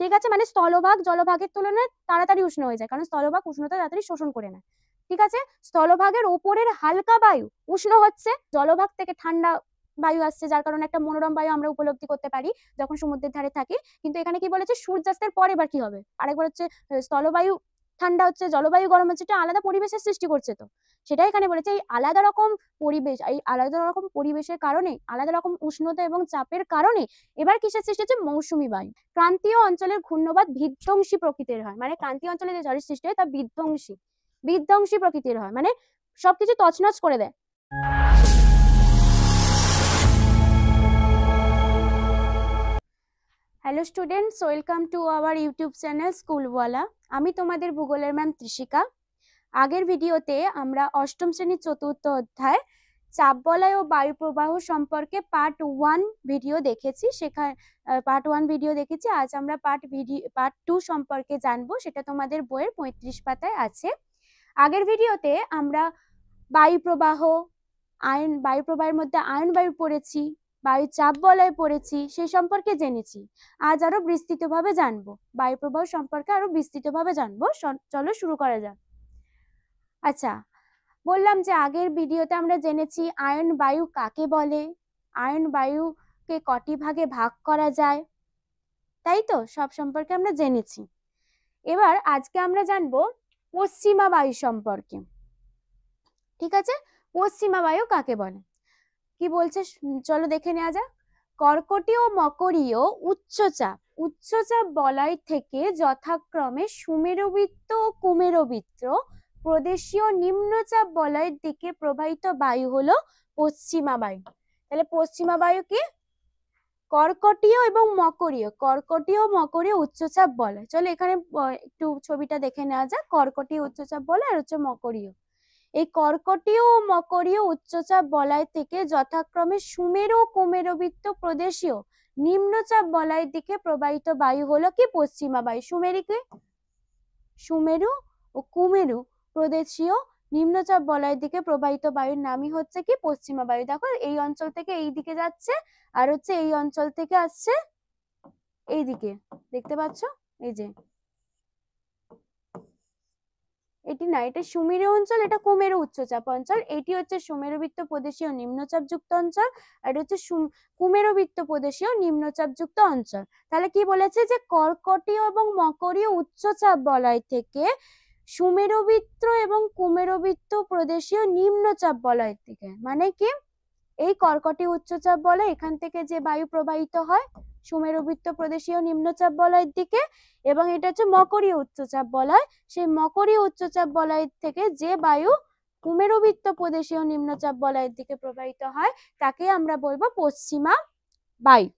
ঠিক আছে, মানে স্থলভাগ জলভাগের তুলনায় তাড়াতাড়ি উষ্ণ হয়ে যায়, কারণ স্থলভাগ উষ্ণতা তাড়াতাড়ি শোষণ করে নেয়। ঠিক আছে, স্থলভাগের ওপরের হালকা বায়ু উষ্ণ হচ্ছে, জলভাগ থেকে ঠান্ডা বায়ু আসছে, যার কারণে একটা মনোরম বায়ু আমরা উপলব্ধি করতে পারি যখন সমুদ্রের ধারে থাকি। কিন্তু এখানে কি বলেছে, সূর্যাস্তের পরে এবার কি হবে, আরেকবার হচ্ছে স্থলবায়ু ঠান্ডা হচ্ছে, জলবায়ু গরম হচ্ছে, এটা আলাদা পরিবেশের সৃষ্টি করছে। তো সেটা এখানে বলেছে, এই আলাদা রকম পরিবেশ, এই আলাদা রকম পরিবেশের কারণে, আলাদা রকম উষ্ণতা এবং চাপের কারণে এবার কিসের সৃষ্টি হচ্ছে, মৌসুমী বায়ু। ক্রান্তীয় অঞ্চলের ঘূর্ণবাদ বিধ্বংসী প্রকৃতির হয়, মানে ক্রান্তীয় অঞ্চলে যে ঝড়ের সৃষ্টি হয় তা বিধ্বংসী প্রকৃতির হয়, মানে সবকিছু তছনছ করে দেয়। Hello students, welcome to our YouTube channel স্কুলওয়ালা। আমি তোমাদের ভূগোলের ম্যাম ত্রিশিকা। আগের ভিডিওতে আমরা অষ্টম শ্রেণীর চতুর্থ অধ্যায় চাপ বলয় ও বায়ু প্রবাহ সম্পর্কে পার্ট 1 ভিডিও দেখেছি। সেখানে পার্ট 1 ভিডিও দেখেছি। আজ আমরা পার্ট 2 সম্পর্কে জানবো, সেটা তোমাদের বইয়ের 35 পাতায় আছে। আগের ভিডিওতে আমরা বায়ু প্রবাহের মধ্যে আয়ন বায়ু পড়েছি, বায়ু চাপ বলয় পড়েছি, সেই সম্পর্কে জেনেছি। আজ আরো বিস্তৃতভাবে জানবো, বায়ু প্রবাহ সম্পর্কে আরো বিস্তৃতভাবে জানবো। চলো শুরু করা যাক। আচ্ছা, বললাম যে আগের ভিডিওতে আমরা জেনেছি আয়ন বায়ু কাকে বলে, আয়ন বায়ুকে কটি ভাগে ভাগ করা যায়, তাই তো সব সম্পর্কে আমরা জেনেছি। এবার আজকে আমরা জানবো পশ্চিমা বায়ু সম্পর্কে। ঠিক আছে, পশ্চিমা বায়ু কাকে বলে, কি বলছে চলো দেখে নেওয়া যাক। কর্কটীয় ও মকরীয় উচ্চচাপ বলয় থেকে যথাক্রমে সুমেরুবৃত্ত ও কুমেরুবৃত্ত প্রদেশীয় নিম্নচাপ বলয়ের দিকে প্রবাহিত বায়ু হলো পশ্চিমা বায়ু। তাহলে পশ্চিমা বায়ু কি, কর্কটীয় এবং মকরীয় উচ্চচাপ বলয়। চলো এখানে একটু ছবিটা দেখে নেওয়া যাক। কর্কটীয় উচ্চচাপ বলয় আর হচ্ছে মকরীয়। এই কর্কটীয় ও মকরীয় উচ্চচাপ বলয় থেকে যথাক্রমে সুমেরু ও কুমেরুবৃত্ত প্রদেশীয় নিম্নচাপ বলয়ের দিকে প্রবাহিত বায়ু হলো কি, পশ্চিমা বায়ু। সুমেরু ও কুমেরু প্রদেশীয় নিম্নচাপ বলয়ের দিকে প্রবাহিত বায়ুর নামই হচ্ছে কি, পশ্চিমা বায়ু। দেখো এই অঞ্চল থেকে এই দিকে যাচ্ছে, আর হচ্ছে এই অঞ্চল থেকে আসছে এই দিকে, দেখতে পাচ্ছ, এই যে এটি না, এটা সুমেরু অঞ্চল, এটা কুমেরু উচ্চচাপ অঞ্চল। এটি হচ্ছে সুমেরুবৃত্ত প্রদেশীয় নিম্নচাপ যুক্ত অঞ্চল, আর এটা হচ্ছে কুমেরুবৃত্ত প্রদেশীয় নিম্নচাপ যুক্ত অঞ্চল। তাহলে কি বলেছে, যে কর্কটীয় এবং মকরীয় উচ্চচাপ বলয় থেকে সুমেরুবৃত্ত এবং কুমেরুবৃত্ত প্রদেশীয় নিম্নচাপ বলয়ের দিকে, মানে কি, এই কর্কটীয় উচ্চচাপ বলয়, এখান থেকে যে বায়ু প্রবাহিত হয় সুমেরুবৃত্ত প্রদেশীয় নিম্নচাপ বলয়ের দিকে, এবং এটা হচ্ছে মকরীয় উচ্চচাপ বলয়, সেই মকরীয় উচ্চচাপ বলয়ের থেকে যে বায়ু কুমেরুবৃত্ত প্রদেশীয় নিম্নচাপ বলয়ের দিকে প্রবাহিত হয় তাকে আমরা বলবো পশ্চিমা বায়ু।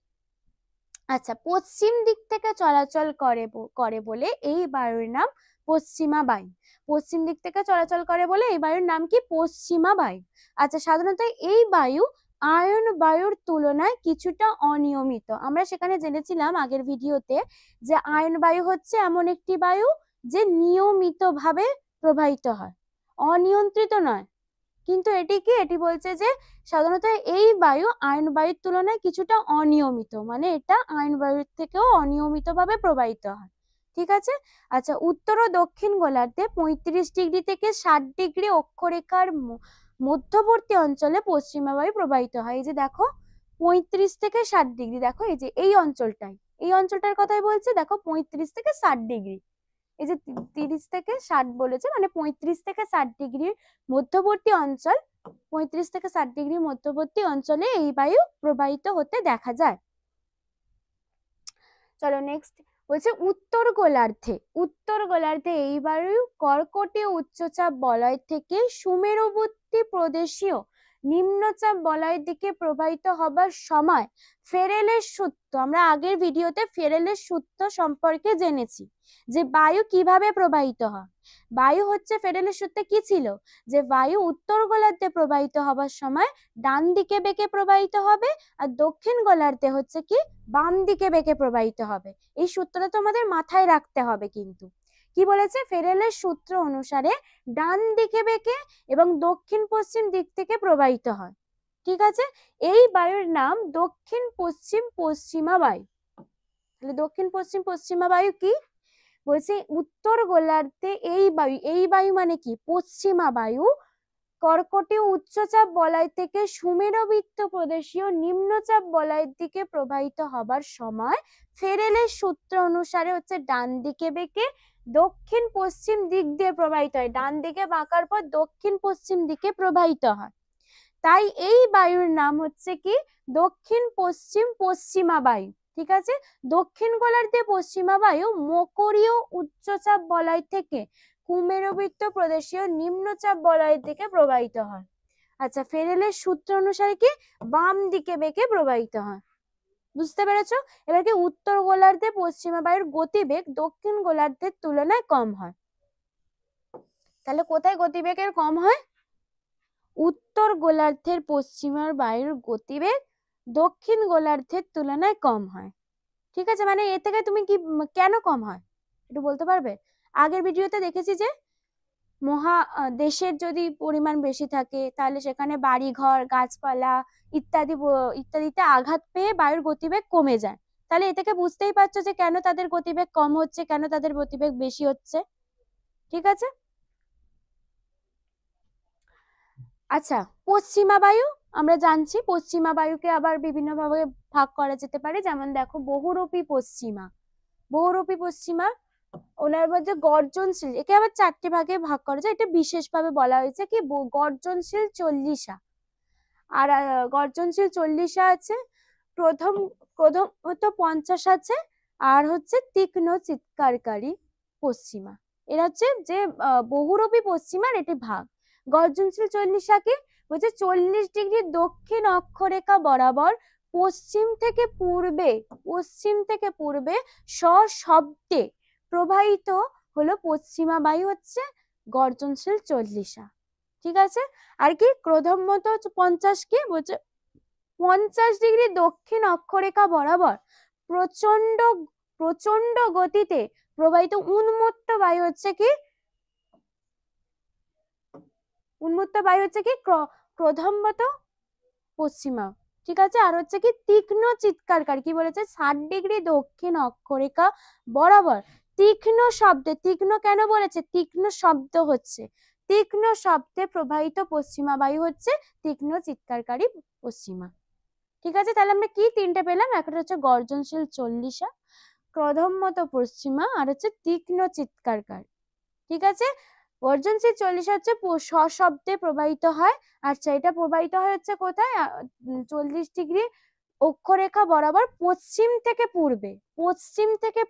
আচ্ছা, পশ্চিম দিক থেকে চলাচল করে বলে এই বায়ুর নাম পশ্চিমা বায়ু। পশ্চিম দিক থেকে চলাচল করে বলে এই বায়ুর নাম কি, পশ্চিমা বায়ু। আচ্ছা, সাধারণত এই বায়ু আয়ন বায়ুর তুলনায় কিছুটা অনিয়মিত। আমরা সেখানে জেনেছিলাম আগের ভিডিওতে যে আয়ন বায়ু হচ্ছে এমন একটি বায়ু যে নিয়মিতভাবে প্রবাহিত হয়, অনিয়ন্ত্রিত নয়। কিন্তু এটি বলছে যে সাধারণত এই বায়ু আয়ন বায়ুর তুলনায় কিছুটা অনিয়মিত, মানে এটা আয়ন বায়ুর থেকেও অনিয়মিতভাবে প্রবাহিত হয়। ঠিক আছে। আচ্ছা, উত্তর ও দক্ষিণ গোলার্ধে 35 ডিগ্রি থেকে 60 ডিগ্রি অক্ষরেখার মধ্যবর্তী অঞ্চলে পশ্চিমা বায়ু প্রবাহিত হয়। এই যে দেখো 35 থেকে 60 ডিগ্রি, দেখো এই যে এই অঞ্চলটার কথাই বলছে, দেখো 35 থেকে 60 ডিগ্রি, এই যে 30 থেকে 60 বলেছে, মানে 35 থেকে 60 ডিগ্রির মধ্যবর্তী অঞ্চল, 35 থেকে 60 ডিগ্রির মধ্যবর্তী অঞ্চলে এই বায়ু প্রবাহিত হতে দেখা যায়। চলো নেক্সট বলছে উত্তর গোলার্ধে এই বায়ু কর্কটীয় উচ্চচাপ বলয় থেকে সুমেরুবর্তী প্রদেশীয় নিম্নচাপ বলয়ের দিকে প্রবাহিত হবার সময় ফেরেলের সূত্র, আমরা আগের ভিডিওতে ফেরেলের সূত্র সম্পর্কে জেনেছি যে বায়ু কিভাবে প্রবাহিত হয়। বায়ু হচ্ছে ফেরেলের সূত্রে কি ছিল, যে বায়ু উত্তর গোলার্ধে প্রবাহিত হবার সময় ডান দিকে বেঁকে প্রবাহিত হবে, আর দক্ষিণ গোলার্ধে হচ্ছে কি বাম দিকে বেঁকে প্রবাহিত হবে। এই সূত্রটা তোমাদের মাথায় রাখতে হবে। কিন্তু কি বলেছে, ফেরেলের সূত্র অনুসারে ডান দিকে বেঁকে এবং দক্ষিণ পশ্চিম দিক থেকে প্রবাহিত হয়। ঠিক আছে, এই বায়ুর নাম দক্ষিণ পশ্চিমা বায়ু। তাহলে দক্ষিণ পশ্চিম পশ্চিমা বায়ু কি বলছে? উত্তর গোলার্ধে এই বায়ু মানে কি? পশ্চিমা বায়ু কর্কটীয় উচ্চচাপ বলয় থেকে সুমেরুবৃত্ত প্রদেশীয় নিম্নচাপ বলয়ের দিকে প্রবাহিত হবার সময় ফেরেলের সূত্র অনুসারে হচ্ছে ডান দিকে বেঁকে দক্ষিণ পশ্চিম দিক দিয়ে প্রবাহিত হয়। ডান দিকে বাঁকার পর দক্ষিণ পশ্চিম দিকে প্রবাহিত হয়। তাই এই বায়ুর নাম হচ্ছে কি? দক্ষিণ পশ্চিম পশ্চিমা বায়ু। ঠিক আছে, দক্ষিণ গোলার্ধে পশ্চিমা বায়ু মকরীয় উচ্চচাপ বলয় থেকে কুমেরুবৃত্ত প্রদেশীয় নিম্নচাপ বলয়ের দিকে প্রবাহিত হয়। আচ্ছা, ফেরেলের সূত্র অনুসারে কি? বাম দিকে বেঁকে প্রবাহিত হয়। বুঝতে পেরেছো? এবার কি? উত্তর গোলার্ধে পশ্চিমা বায়ুর গতিবেগ দক্ষিণ গোলার্ধের তুলনায় কম হয়। তাহলে কোথায় গতিবেগের কম হয়? উত্তর গোলার্ধের পশ্চিমা বায়ুর গতিবেগ দক্ষিণ গোলার্ধের তুলনায় কম হয়। ঠিক আছে, মানে এ থেকে তুমি কি কেন কম হয় একটু বলতে পারবে? আগের ভিডিওতে দেখেছি যে দেশের যদি পরিমাণ বেশি থাকে তাহলে সেখানে বাড়ি ঘর গাছপালা ইত্যাদিতে আঘাত পেয়ে বায়ুর গতিবেগ কমে যায়। তাহলে এ থেকে বুঝতেই পারছো যে কেন তাদের গতিবেগ কম হচ্ছে, কেন তাদের গতিবেগ বেশি হচ্ছে। ঠিক আছে, আচ্ছা, পশ্চিমা বায়ু আমরা জানছি। পশ্চিমা বায়ুকে আবার বিভিন্ন ভাবে ভাগ করা যেতে পারে। যেমন দেখো, বহুরূপী পশ্চিমা। বহুরূপী পশ্চিমা ওনার মধ্যে গর্জনশীল, একে আবার 4টে ভাগে ভাগ করা যায়। এটা বিশেষভাবে বলা হয়েছে কি? গর্জনশীল 40। আর গর্জনশীল 40 আছে। প্রথমত 50 আছে। আর হচ্ছে তীক্ষ্ণ চিৎকারকারী পশ্চিমা। এরা হচ্ছে যে বহুরূপী পশ্চিমার এটি ভাগ। গর্জনশীল 40 কি বলছে? 40 ডিগ্রি দক্ষিণ অক্ষরেখা বরাবর পশ্চিম থেকে পূর্বে সশব্দে প্রবাহিত হলো পশ্চিমা বায়ু হচ্ছে গর্জনশীল 40। ঠিক আছে, আর কি? ক্রোধমত 50 কি বলছে? 50 ডিগ্রি দক্ষিণ অক্ষরেখা বরাবর প্রচন্ড গতিতে প্রবাহিত উন্মত্ত বায়ু হচ্ছে কি? ক্রোধমত পশ্চিমা। ঠিক আছে, আর হচ্ছে কি? তীক্ষ্ণ চিৎকারকারী কি বলেছে? 60 ডিগ্রি দক্ষিণ অক্ষরেখা বরাবর তীক্ষ্ণ শব্দে, তীক্ষ্ণ কেন বলেছে? তীক্ষ্ণ শব্দ হচ্ছে, তীক্ষ্ণ শব্দে প্রবাহিত পশ্চিমা বায়ু হচ্ছে তীক্ষ্ণ চিৎকারকারী পশ্চিমা। ঠিক আছে, তাহলে আমরা কি 3টে পেলাম? একটা হচ্ছে গর্জনশীল 40, ক্রোধমত পশ্চিমা, আর হচ্ছে তীক্ষ্ণ চিৎকারকারী। ঠিক আছে, গর্জনশীল 40 হচ্ছে সশব্দে প্রবাহিত হয়। আচ্ছা, এটা প্রবাহিত হয় হচ্ছে কোথায়? 40 ডিগ্রি অক্ষরেখা বরাবর পশ্চিম থেকে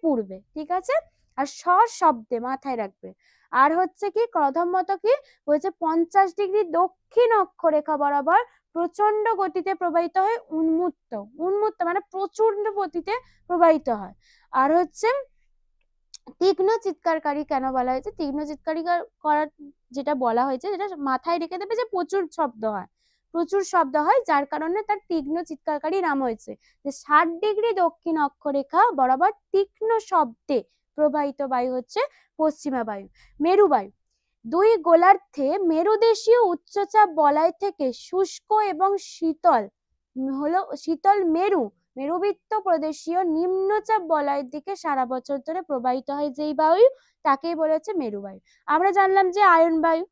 পূর্বে। ঠিক আছে, আর সশব্দে মাথায় রাখবে। আর হচ্ছে কি? ক্রোধমত কি বলছে? 50 ডিগ্রি দক্ষিণ অক্ষরেখা বরাবর প্রচন্ড গতিতে প্রবাহিত হয় উন্মত্ত মানে প্রচন্ড গতিতে প্রবাহিত হয়। আর হচ্ছে তীক্ষ্ণ চিৎকারকারী কেন বলা হয়েছে? তীক্ষ্ণ চিৎকারী করার যেটা বলা হয়েছে, যেটা মাথায় রেখে দেবে যে প্রচুর শব্দ হয়, যার কারণে তার তীক্ষ্ণ চিৎকারকারী নাম হয়েছে। যে 60 ডিগ্রি দক্ষিণ অক্ষরেখা বরাবর তীক্ষ্ণ শব্দে প্রবাহিত বায়ু হচ্ছে পশ্চিমা বায়ু। মেরু বায়ু, দুই গোলার্ধে মেরুদেশীয় উচ্চচাপ বলয় থেকে শুষ্ক এবং শীতল মেরুবৃত্ত প্রদেশীয় নিম্নচাপ বলয়ের দিকে সারা বছর ধরে প্রবাহিত হয় যেই বায়ু, তাকেই বলেছে মেরুবায়ু। আমরা জানলাম যে আয়ন বায়ু,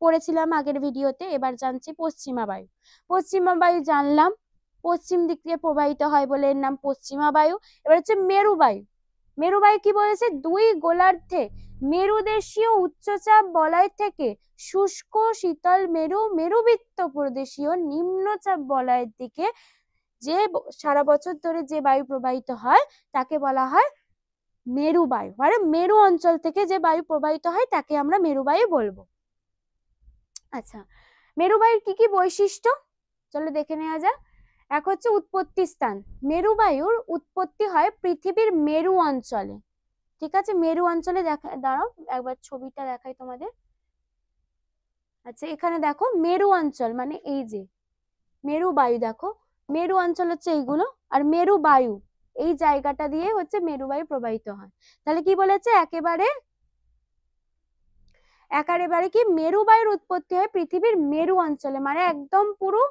পড়েছিলাম আগের ভিডিওতে। এবার জানছি পশ্চিমা বায়ু। পশ্চিমা বায়ু জানলাম, পশ্চিম দিক দিয়ে প্রবাহিত হয় বলে এর নাম পশ্চিমা বায়ু। এবার হচ্ছে মেরুবায়ু। মেরুবায়ু কি বলেছে? দুই গোলার্ধে মেরুদেশীয় উচ্চচাপ বলয় থেকে শুষ্ক শীতল মেরুবৃত্ত প্রদেশীয় নিম্নচাপ বলয়ের দিকে যে সারা বছর ধরে যে বায়ু প্রবাহিত হয় তাকে বলা হয় মেরুবায়ু। মানে মেরু অঞ্চল থেকে যে বায়ু প্রবাহিত হয় তাকে আমরা মেরুবায়ু বলবো। আচ্ছা, মেরুবায়ুর কি কি বৈশিষ্ট্য চলো দেখে নেওয়া যাক। এক হচ্ছে উৎপত্তি স্থান। মেরুবায়ুর উৎপত্তি হয় পৃথিবীর মেরু অঞ্চলে। ঠিক আছে, মেরু অঞ্চলে দাঁড়াও একবার ছবিটা দেখাই তোমাদের। আচ্ছা, এখানে দেখো মেরু অঞ্চল মানে এই যে মেরু বায়ু, দেখো মেরু অঞ্চল হচ্ছে এইগুলো, আর মেরু বায়ু এই জায়গাটা দিয়ে হচ্ছে মেরু বায়ু প্রবাহিত হয়। তাহলে কি বলেছে? একেবারে কি মেরু বায়ুর উৎপত্তি হয় পৃথিবীর মেরু অঞ্চলে, মানে একদম পুরো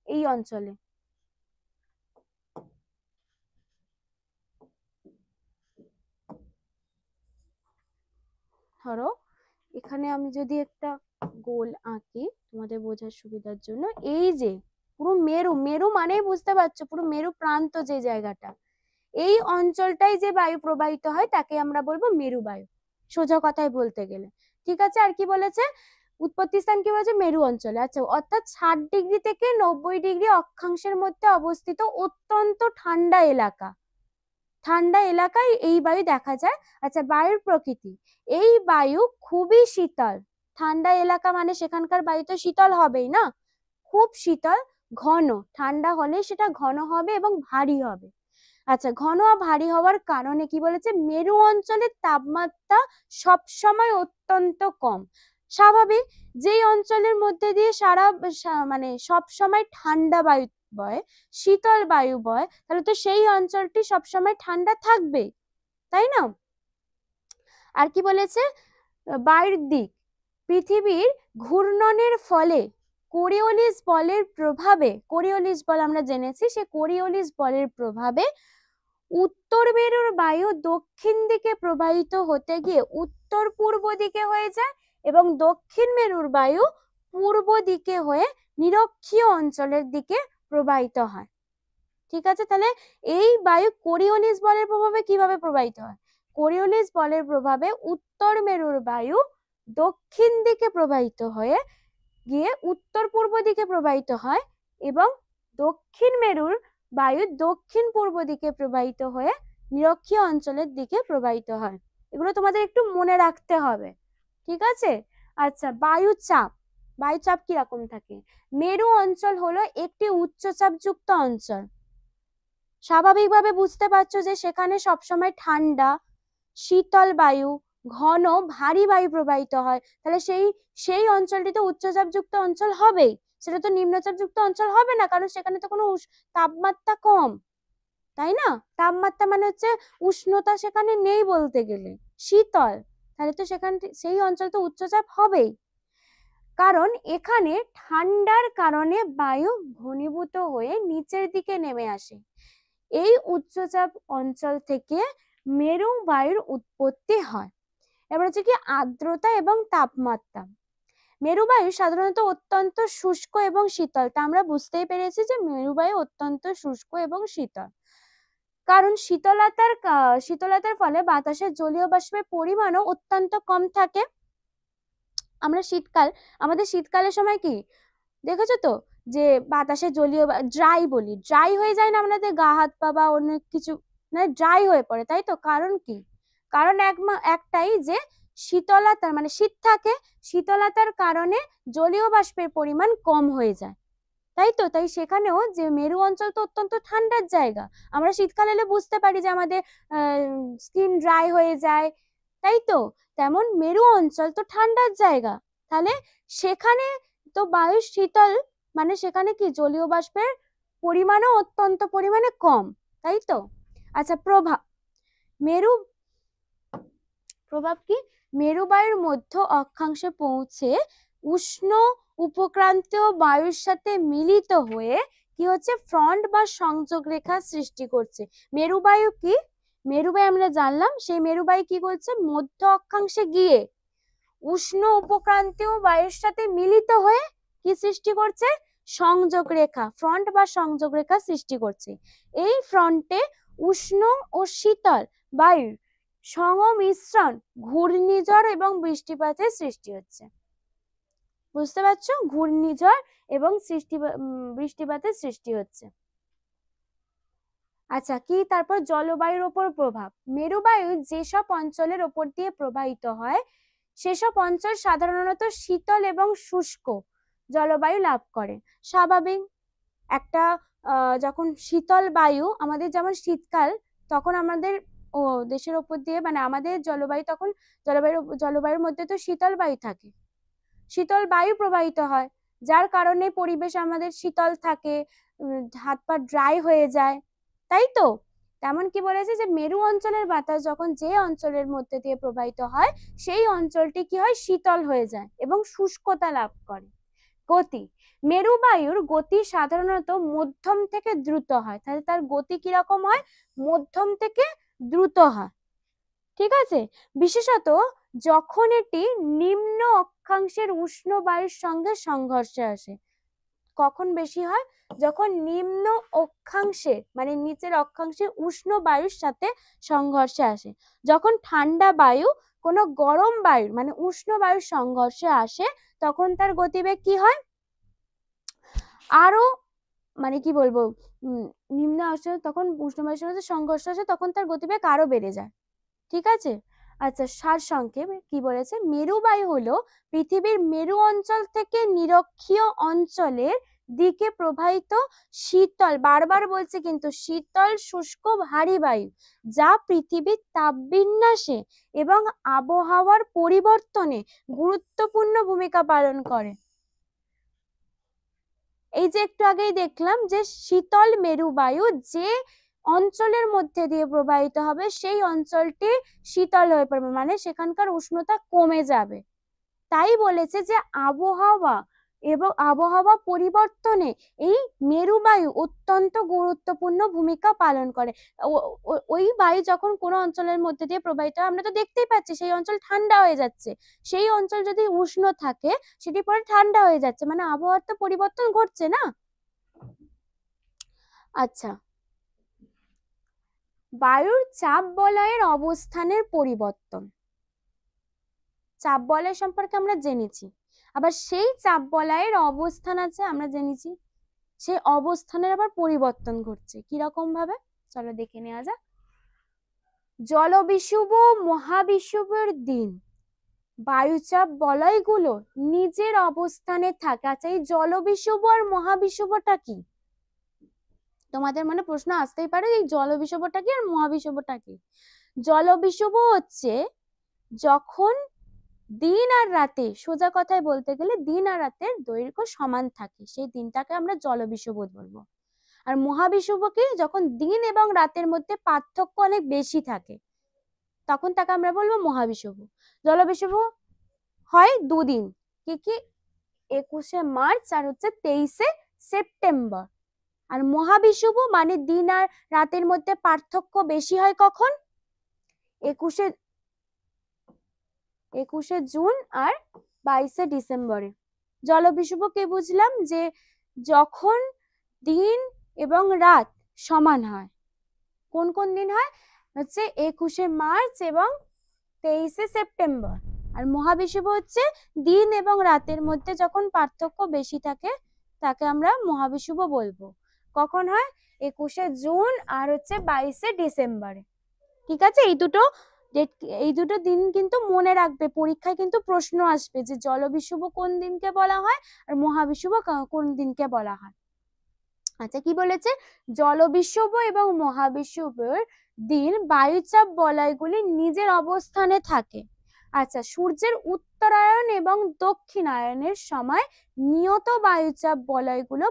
এই অঞ্চলে। ধরো এখানে আমি যদি একটা গোল আঁকি তোমাদের বোঝার সুবিধার জন্য, এই যে পুরো মেরু, মেরু মানেই বুঝতে পারছো পুরো মেরু প্রান্ত যে জায়গাটা, এই অঞ্চলটাই যে বায়ু প্রবাহিত হয় তাকে আমরা বলবো মেরু বায়ু, সোজা কথায় বলতে গেলে। ঠিক আছে, আর কি বলেছে উৎপত্তি স্থান কি বলেছে মেরু অঞ্চলে। আচ্ছা, অর্থাৎ 60 ডিগ্রি থেকে 90 ডিগ্রি অক্ষাংশের মধ্যে অবস্থিত অত্যন্ত ঠান্ডা এলাকা, ঠান্ডা এলাকায় এই বায়ু দেখা যায়। আচ্ছা, বায়ুর প্রকৃতি, এই বায়ু খুবই শীতল, ঠান্ডা এলাকা মানে সেখানকার বায়ু তো শীতল হবেই না, খুব শীতল, ঘন, ঠান্ডা হলে সেটা ঘন হবে এবং ভারী হবে। আচ্ছা, ঘন আর ভারী হওয়ার কারণে কি বলেছে মেরু অঞ্চলের তাপমাত্রা সবসময় অত্যন্ত কম। স্বাভাবিক, যেই অঞ্চলের মধ্যে দিয়ে মানে সব সময় ঠান্ডা বায়ু বয়, শীতল বায়ু বয়, তাহলে তো সেই অঞ্চলটি সবসময় ঠান্ডা থাকবে, তাই না? আর কি বলেছে বায়ুর দিক, পৃথিবীর ঘূর্ণনের ফলে কোরিওলিস বলের প্রভাবে, কোরিওলিস বল আমরা জেনেছি, সে কোরিওলিস বলের প্রভাবে উত্তর মেরুর বায়ু দক্ষিণ দিকে প্রবাহিত হতে গিয়ে উত্তর পূর্ব দিকে হয়ে যায় এবং দক্ষিণ মেরুর বায়ু পূর্ব দিকে হয়ে নিরক্ষীয় অঞ্চলের দিকে প্রবাহিত হয়। ঠিক আছে, তাহলে এই বায়ু কোরিওলিস বলের প্রভাবে কিভাবে প্রবাহিত হয়? কোরিওলিস বলের প্রভাবে উত্তর মেরুর বায়ু দক্ষিণ দিকে প্রবাহিত হয়ে গিয়ে উত্তর পূর্ব দিকে প্রবাহিত হয় এবং দক্ষিণ মেরুর বায়ু দক্ষিণ পূর্ব দিকে প্রবাহিত হয়ে নিরক্ষীয় অঞ্চলের দিকে প্রবাহিত হয়। এগুলো তোমাদের একটু মনে রাখতে হবে, ঠিক আছে? আচ্ছা, বায়ুচাপ, বায়ুচাপ কিরকম থাকে? মেরু অঞ্চল হলো একটি উচ্চচাপযুক্ত অঞ্চল, স্বাভাবিকভাবে বুঝতে পারছো যে সেখানে সবসময় ঠান্ডা, শীতল বায়ু, ঘন ভারী বায়ু প্রবাহিত হয়, তাহলে সেই অঞ্চলটি তো উচ্চচাপযুক্ত অঞ্চল হবেই, সেটা তো নিম্নচাপযুক্ত অঞ্চল হবে না, কারণ সেখানে তো কোনো তাপমাত্রা কম, তাই না? তাপমাত্রা মানে হচ্ছে উষ্ণতা সেখানে নেই বলতে গেলে, শীতল, তাহলে তো সেই অঞ্চল তো উচ্চচাপ হবেই, কারণ এখানে ঠান্ডার কারণে বায়ু ঘনীভূত হয়ে নিচের দিকে নেমে আসে। এই উচ্চচাপ অঞ্চল থেকে মেরু বায়ুর উৎপত্তি হয়। এবার হচ্ছে কি আর্দ্রতা এবং তাপমাত্রা। মেরু বায়ু সাধারণত অত্যন্ত শুষ্ক এবং শীতল, তা আমরা বুঝতেই পেরেছি যে মেরু বায়ু অত্যন্ত শুষ্ক এবং শীতল, কারণ শীতলতার ফলে বাতাসের জলীয় বাষ্পের পরিমাণও অত্যন্ত কম থাকে। আমরা আমাদের শীতকালের সময় কি দেখেছো তো যে বাতাসে জলীয় ড্রাই বলি, ড্রাই হয়ে যায় না আমাদের গা হাত পা বা অনেক কিছু, মানে ড্রাই হয়ে পড়ে, তাই তো? কারণ কি? কারণ একটাই যে শীতলতা মানে শীত থাকে, শীতলতার কারণে জলীয় বাষ্পের পরিমাণ কম হয়ে যায়, তাই তো? তাই সেখানেও যে মেরু অঞ্চল তো অত্যন্ত ঠান্ডার জায়গা, আমরা শীতকাল এলে বুঝতে পারি যে আমাদের স্কিন ড্রাই হয়ে যায়, তাই তো? তেমন মেরু অঞ্চল তো ঠান্ডার জায়গা, তাহলে সেখানে তো বায়ু শীতল, মানে সেখানে কি জলীয় বাষ্পের পরিমাণও অত্যন্ত পরিমাণে কম, তাই তো? আচ্ছা, প্রভাব কি? মেরু বায়ুর মধ্য অক্ষাংশে পৌঁছে উষ্ণ উপক্রান্তীয় বায়ুর সাথে মিলিত হয়ে কি হচ্ছে ফ্রন্ট বা সংযোগ রেখা সৃষ্টি করছে। মেরু বায়ু কি? মেরু বায়ু আমরা জানলাম, সেই মেরু বায়ু কি করছে মধ্য অক্ষাংশে গিয়ে উষ্ণ উপক্রান্তীয় বায়ুর সাথে মিলিত হয়ে কি সৃষ্টি করছে? সংযোগ রেখা, ফ্রন্ট বা সংযোগ রেখা সৃষ্টি করছে। এই ফ্রন্টে উষ্ণ ও শীতল বায়ুর সংমিশ্রণ ঘূর্ণিঝড় এবং বৃষ্টিপাতের সৃষ্টি হচ্ছে। বুঝতে পারছো? ঘূর্ণিঝড় এবং বৃষ্টিপাতের সৃষ্টি হচ্ছে। আচ্ছা, কি তারপর জলবায়ুর ওপর প্রভাব। মেরুবায়ু যেসব অঞ্চলের ওপর দিয়ে প্রবাহিত হয় সেসব অঞ্চল সাধারণত শীতল এবং শুষ্ক জলবায়ু লাভ করে। স্বাভাবিক, একটা যখন শীতল বায়ু, আমাদের যেমন শীতকাল, তখন আমাদের দেশের ওপর দিয়ে মানে আমাদের জলবায়ু তখন জলবায়ুর মধ্যে তো শীতল বায়ু থাকে, শীতল বায়ু প্রবাহিত হয়, যার কারণে পরিবেশ আমাদের শীতল থাকে, হাত পা ড্রাই হয়ে যায়, তাই তো? তেমন কি বলেছে যে মেরু অঞ্চলের বাতাস যখন যে অঞ্চলের মধ্যে দিয়ে প্রবাহিত হয় সেই অঞ্চলটি কি হয় শীতল হয়ে যায় এবং শুষ্কতা লাভ করে। গতি, মেরু বায়ুর গতি সাধারণত মধ্যম থেকে দ্রুত হয়, তাহলে তার গতি কিরকম হয়? মধ্যম থেকে দ্রুত হয়, ঠিক আছে? বিশেষত যখন এটি নিম্ন অক্ষাংশের উষ্ণ বায়ুর সঙ্গে সংঘর্ষে আসে। কখন বেশি হয়? যখন নিম্ন অক্ষাংশে মানে নিচের অক্ষাংশে উষ্ণ বায়ুর সাথে সংঘর্ষে আসে। যখন ঠান্ডা বায়ু কোনো গরম বায়ুর মানে উষ্ণ বায়ুর সংঘর্ষে আসে তখন তার গতিবেগ কি হয়? আরো মানে কি বলবো, নিম্ন আসে তখন উষ্ণ বায়ুর সাথে সংঘর্ষ আসে তখন তার গতিবেগ আরো বেড়ে যায়। ঠিক আছে। আচ্ছা, সারসংক্ষেপে কি বলেছে? মেরুবায়ু হলো পৃথিবীর মেরু অঞ্চল থেকে নিরক্ষীয় অঞ্চলের দিকে প্রবাহিত শীতল, বারবার বলছে কিন্তু, শীতল শুষ্ক ভারী বায়ু, যা পৃথিবীর তাপবিন্যাসে এবং আবহাওয়ার পরিবর্তনে গুরুত্বপূর্ণ ভূমিকা পালন করে। এই যে একটু আগেই দেখলাম যে শীতল মেরুবায়ু যে অঞ্চলের মধ্যে দিয়ে প্রবাহিত হবে সেই অঞ্চলটি শীতল হয়ে পড়বে, মানে সেখানকার উষ্ণতা কমে যাবে। তাই বলেছে যে আবহাওয়া এবং আবহাওয়া পরিবর্তনে এই মেরুবায়ু অত্যন্ত গুরুত্বপূর্ণ ভূমিকা পালন করে। ওই বায়ু যখন কোনো অঞ্চলের মধ্যে দিয়ে প্রবাহিত হয়, আমরা তো দেখতেই পাচ্ছি সেই অঞ্চল ঠান্ডা হয়ে যাচ্ছে, সেই অঞ্চল যদি উষ্ণ থাকে সেটি পরে ঠান্ডা হয়ে যাচ্ছে, মানে আবহাওয়ার তো পরিবর্তন ঘটছে না। আচ্ছা, বায়ুর চাপ বলয়ের অবস্থানের পরিবর্তন। চাপ বলয় সম্পর্কে আমরা জেনেছি, আবার সেই চাপ বলয়ের অবস্থান আছে আমরা জেনেছি, সেই অবস্থানের আবার পরিবর্তন ঘটছে কিরকম ভাবে, চলো দেখে নেওয়া যাক। জলবিষুব মহাবিষুবের দিন বায়ুচাপ বলয়গুলো নিজের অবস্থানে থাকে। আচ্ছা, এই জলবিষুব আর মহাবিষুবটা কি? তোমাদের মনে প্রশ্ন আসতেই পারে, এই জলবিষুবটা কি আর মহাবিষুবটা কি? জলবিষুব হচ্ছে যখন দিন আর রাতে, সোজা কথায় বলতে গেলে দিন আর রাতের দৈর্ঘ্য সমান থাকে, সেই দিনটাকে আমরা জলবিষুব বলবো। আর মহাবিষুব কি? যখন দিন এবং রাতের মধ্যে পার্থক্য অনেক বেশি থাকে তখন তাকে আমরা বলবো মহাবিষুব। জলবিষুব হয় দুদিন, কি কি? 21শে মার্চ আর হচ্ছে 23শে সেপ্টেম্বর। আর মহাবিষুব মানে দিন আর রাতের মধ্যে পার্থক্য বেশি হয় কখন? 21শে জুন আর 22শে ডিসেম্বরে। জলবিষুব কি বুঝলাম? যে যখন দিন এবং রাত সমান হয়। কোন কোন দিন হয়? হচ্ছে 21শে মার্চ এবং 23শে সেপ্টেম্বর। আর মহাবিষুব হচ্ছে দিন এবং রাতের মধ্যে যখন পার্থক্য বেশি থাকে তাকে আমরা মহাবিষুব বলবো। কখন হয়? 21শে জুন আর হচ্ছে 22শে ডিসেম্বরে। ঠিক আছে, এই দুটো দিন কিন্তু মনে রাখবে, পরীক্ষায় কিন্তু প্রশ্ন আসবে যে জলবিষুব কোন দিনকে বলা হয় আর মহাবিষুব কোন দিনকে বলা হয়। আচ্ছা, কি বলেছে? জলবিষুব এবং মহাবিষুবের দিন বায়ুচাপ বলয়গুলি নিজের অবস্থানে থাকে। আচ্ছা, সূর্যের উত্তরায়ণ এবং দক্ষিণায়নের সময় নিয়ত বায়ুচাপ বলয়গুলো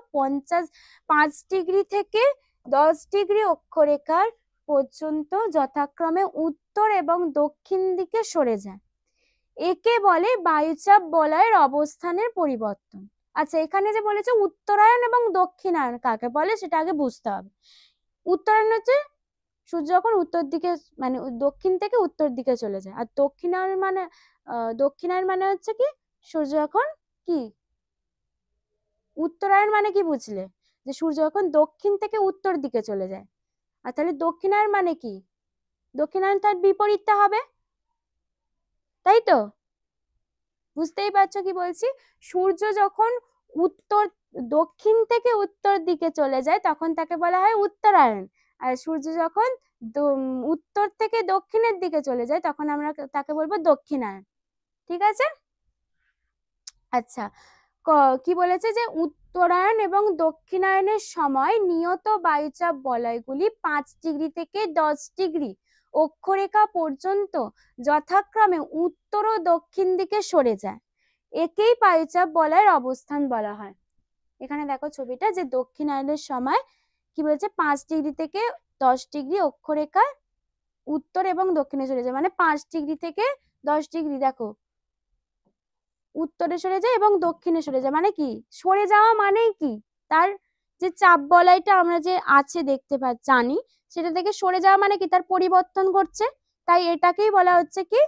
5 ডিগ্রি থেকে 10 ডিগ্রি অক্ষরেখার পর্যন্ত যথাক্রমে উত্তর এবং দক্ষিণ দিকে সরে যায়। একে বলে বায়ুচাপ বলয়ের অবস্থানের পরিবর্তন। আচ্ছা, এখানে যে বলেছে উত্তরায়ণ এবং দক্ষিণায়ন কাকে বলে সেটা আগে বুঝতে হবে। উত্তরায়ণ হচ্ছে সূর্য যখন উত্তর দিকে মানে দক্ষিণ থেকে উত্তর দিকে চলে যায়, আর দক্ষিণায়ন মানে হচ্ছে কি? সূর্য যখন কি, উত্তরায়ণ মানে কি বুঝলে? যে সূর্য যখন দক্ষিণ থেকে উত্তর দিকে চলে যায়। আর তাহলে দক্ষিণায়ন মানে কি? দক্ষিণায়ন তার বিপরীতটা হবে, তাই তো? বুঝতেই পারছো কি বলছি? সূর্য যখন দক্ষিণ থেকে উত্তর দিকে চলে যায় তখন তাকে বলা হয় উত্তরায়ণ, আর সূর্য যখন উত্তর থেকে দক্ষিণের দিকে চলে যায় তখন আমরা তাকে বলবো দক্ষিণায়ন। ঠিক আছে। আচ্ছা, কি বলেছে? যে উত্তরায়ণ এবং দক্ষিণায়নের সময় নিয়ত বায়ুচাপ বলয়গুলি 5 ডিগ্রি থেকে 10 ডিগ্রি অক্ষরেখা পর্যন্ত যথাক্রমে উত্তর ও দক্ষিণ দিকে সরে যায়। একেই বায়ুচাপ বলয়ের অবস্থান বলা হয়। এখানে দেখো ছবিটা, যে দক্ষিণায়নের সময় কি বলেছে? 5 ডিগ্রি থেকে 10 ডিগ্রি অক্ষরেখা উত্তর এবং দক্ষিণে সরে যায়, মানে 5 ডিগ্রি থেকে 10 ডিগ্রি দেখো উত্তরে সরে যায় এবং দক্ষিণে সরে যায়। মানে কি সরে যাওয়া মানেই কি? তার যে চাপ বলয়টা আমরা যে আছে দেখতে জানি, সেটা থেকে সরে যাওয়া মানে কি? তার পরিবর্তন ঘটছে। তাই এটাকেই বলা হচ্ছে কি?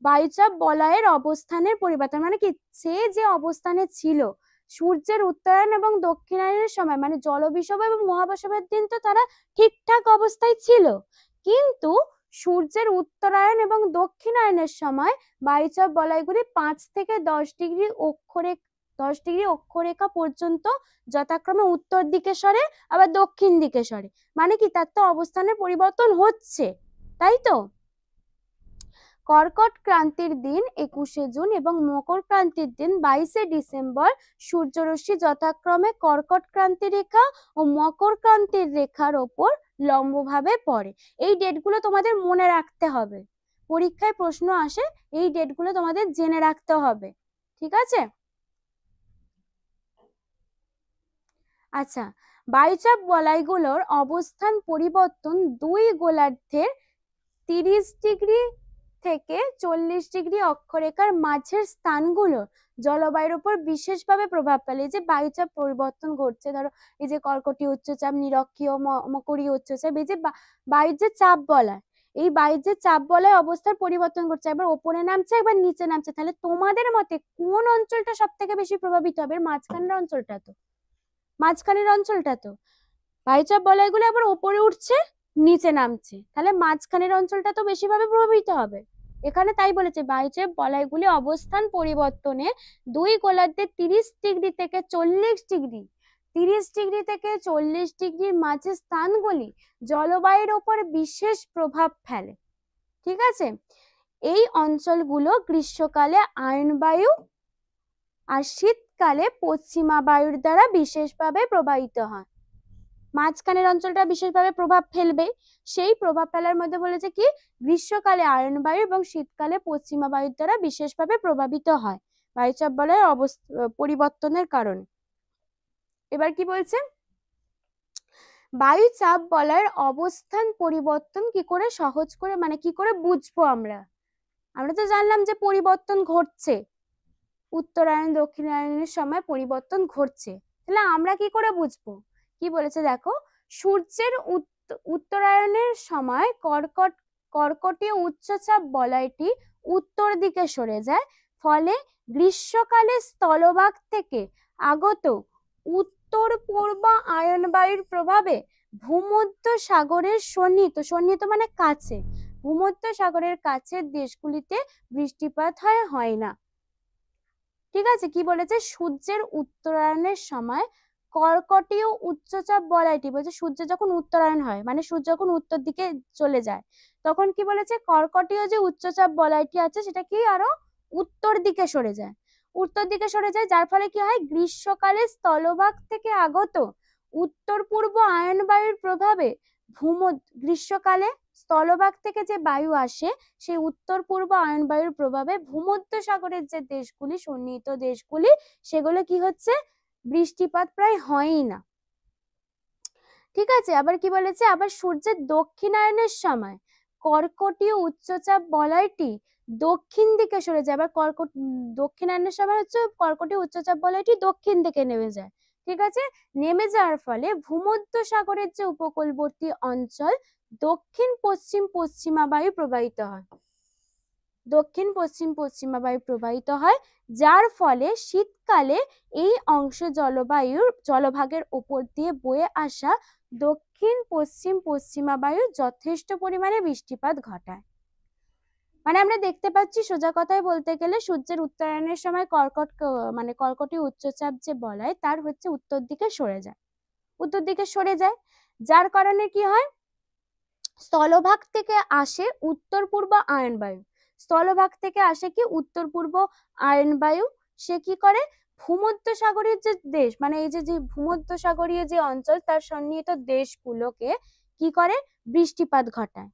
বায়ুচাপ বলয়ের অবস্থানের পরিবর্তন, মানে কি সে যে অবস্থানে ছিল সূর্যের উত্তরায়ণ এবং দক্ষিণায়নের সময়, মানে জলবিষুব এবং মহাবিষুবের দিন তো তারা ঠিকঠাক অবস্থায় ছিল, কিন্তু সূর্যের উত্তরায়ণ এবং দক্ষিণায়নের সময় বায়ুচাপ বলয়গুলি 5 থেকে 10 ডিগ্রি অক্ষরেখা পর্যন্ত যথাক্রমে উত্তর দিকে সরে আবার দক্ষিণ দিকে সরে, মানে কি তার তো অবস্থানের পরিবর্তন হচ্ছে, তাই তো। কর্কট ক্রান্তির দিন 21শে জুন এবং মকর ক্রান্তির দিন 22শে ডিসেম্বর সূর্যরশ্মি যথাক্রমে কর্কট ক্রান্তি রেখা ও মকর ক্রান্তির রেখার ওপর লম্বভাবে পড়ে। এই ডেটগুলো তোমাদের মনে রাখতে হবে, পরীক্ষায় প্রশ্ন আসে, এই ডেটগুলো তোমাদের জেনে রাখতে হবে, ঠিক আছে। আচ্ছা, বায়ুচাপ বলয়গুলোর অবস্থান পরিবর্তন দুই গোলার্ধের 30 ডিগ্রি থেকে 40 ডিগ্রি অক্ষরেখার মাঝের স্থানগুলো জলবায়ুর উপর বিশেষভাবে প্রভাব ফেলে। এই যে বায়ুচাপ পরিবর্তন ঘটছে, ধরো এই যে কর্কটীয় উচ্চচাপ, নিরক্ষীয়, মকরীয় উচ্চচাপ, এই যে বায়ুর যে চাপ বলয়, এই বায়ুর যে চাপ বলয় অবস্থার পরিবর্তন ঘটছে, একবার ওপরে নামছে একবার নিচে নামছে, তাহলে তোমাদের মতে কোন অঞ্চলটা সব থেকে বেশি প্রভাবিত হবে? মাঝখানের অঞ্চলটা তো, মাঝখানের অঞ্চলটা তো। বায়ুচাপ বলয়গুলো আবার ওপরে উঠছে নিচে নামছে, তাহলে মাঝখানের অঞ্চলটা তো বেশিভাবে প্রভাবিত হবে। এখানে তাই বলেছে বায়ুচাপ বলয়গুলি অবস্থান পরিবর্তনে দুই গোলার্ধের 30 ডিগ্রি থেকে 40 ডিগ্রি 30 ডিগ্রি থেকে 40 ডিগ্রির মাঝে স্থানগুলি জলবায়ুর ওপর বিশেষ প্রভাব ফেলে, ঠিক আছে। এই অঞ্চলগুলো গ্রীষ্মকালে আয়নবায়ু আর শীতকালে পশ্চিমা বায়ুর দ্বারা বিশেষভাবে প্রবাহিত হয়। মাঝখানের অঞ্চলটা বিশেষভাবে প্রভাব ফেলবে, সেই প্রভাব ফেলার মধ্যে বলেছে কি গ্রীষ্মকালে আয়ন বায়ু এবং শীতকালে পশ্চিমা বায়ুর দ্বারা বিশেষভাবে প্রভাবিত হয় বায়ুচাপ বলয়ের পরিবর্তনের কারণে। এবার কি বলছে, বায়ুচাপ বলয়ের অবস্থান পরিবর্তন কি করে সহজ করে, মানে কি করে বুঝবো আমরা? আমরা তো জানলাম যে পরিবর্তন ঘটছে, উত্তরায়ণ দক্ষিণায়নের সময় পরিবর্তন ঘটছে, তাহলে আমরা কি করে বুঝবো? কি বলেছে দেখো, সূর্যের উত্তরায়ণের সময় কর্কটীয় উচ্চচাপ বলয়টি উত্তর দিকে সরে যায়, ফলে গ্রীষ্মকালে স্থলভাগ থেকে আগত উত্তর পূর্ব আয়ন বায়ুর প্রভাবে ভূমধ্য সাগরের সন্নিহিত মানে কাছে, ভূমধ্য সাগরের কাছের দেশগুলিতে বৃষ্টিপাত হয় না, ঠিক আছে। কি বলেছে, সূর্যের উত্তরায়ণের সময় কর্কটীয় উচ্চচাপ বলয়টি, বলছে সূর্য যখন উত্তরায়ণ হয় মানে সূর্য যখন উত্তর দিকে চলে যায়, তখন কি বলেছে কর্কটীয় যে উচ্চচাপ বলয়টি আছে সেটা কি আরো উত্তর দিকে সরে যায়, উত্তর দিকে সরে যায়, যার ফলে কি হয় গ্রীষ্মকালে স্থলভাগ থেকে আগত উত্তর পূর্ব আয়ন বায়ুর প্রভাবে গ্রীষ্মকালে স্থলভাগ থেকে যে বায়ু আসে সেই উত্তর পূর্ব আয়ন বায়ুর প্রভাবে ভূমধ্য সাগরের যে দেশগুলি সন্নিহিত দেশগুলি সেগুলো কি হচ্ছে বৃষ্টিপাত প্রায় হয়ই না, ঠিক আছে। আবার কি বলেছে, আবার সূর্যের দক্ষিণায়নের সময় কর্কটীয় উচ্চচাপ বলয়টি দক্ষিণ দিকে সরে যায়, আবার দক্ষিণায়নের সময় হচ্ছে কর্কটীয় উচ্চচাপ বলয়টি দক্ষিণ দিকে নেমে যায়, ঠিক আছে। নেমে যাওয়ার ফলে ভূমধ্য সাগরের যে উপকূলবর্তী অঞ্চল দক্ষিণ পশ্চিম পশ্চিমা বায়ু প্রবাহিত হয়, দক্ষিণ পশ্চিম পশ্চিমা বায়ু প্রবাহিত হয়, যার ফলে শীতকালে এই অংশ জলভাগের উপর দিয়ে বয়ে আসা দক্ষিণ পশ্চিম পশ্চিমা বায়ু যথেষ্ট পরিমাণে বৃষ্টিপাত ঘটায়। মানে আমরা দেখতে পাচ্ছি সোজা কথায় বলতে গেলে সূর্যের উত্তরায়ণের সময় কর্কটীয় উচ্চচাপ যে বলয় তার হচ্ছে উত্তর দিকে সরে যায়, যার কারণে কি হয় স্থলভাগ থেকে আসে উত্তর পূর্ব আয়ন বায়ু, স্থলভাগ থেকে আসে কি উত্তর পূর্ব আয়ন বায়ু, সে কি করে ভূমধ্য সাগরীয় যে দেশ, মানে এই যে ভূমধ্য সাগরীয় যে অঞ্চল তার সন্নিহিত দেশগুলোকে কি করে বৃষ্টিপাত ঘটায়,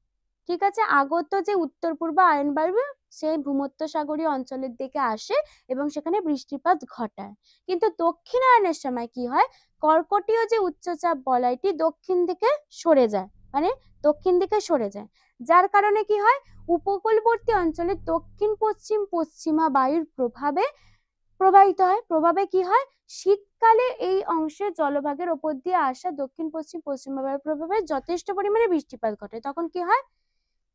ঠিক আছে। আগত যে উত্তর পূর্ব আয়ন বায়ু সেই ভূমধ্য সাগরীয় অঞ্চলের দিকে আসে এবং সেখানে বৃষ্টিপাত ঘটায়, কিন্তু দক্ষিণায়নের সময় কি হয় কর্কটীয় যে উচ্চচাপ বলয়টি দক্ষিণ দিকে সরে যায়, মানে দক্ষিণ দিকে সরে যায়, যার কারণে কি হয় উপকূলবর্তী অঞ্চলে দক্ষিণ পশ্চিম পশ্চিমা বায়ুর প্রভাবে কি হয় শীতকালে এই অংশে জলভাগের উপর দিয়ে আসা দক্ষিণ পশ্চিম পশ্চিমা বায়ুর প্রভাবে যথেষ্ট পরিমাণে বৃষ্টিপাত ঘটে, তখন কি হয়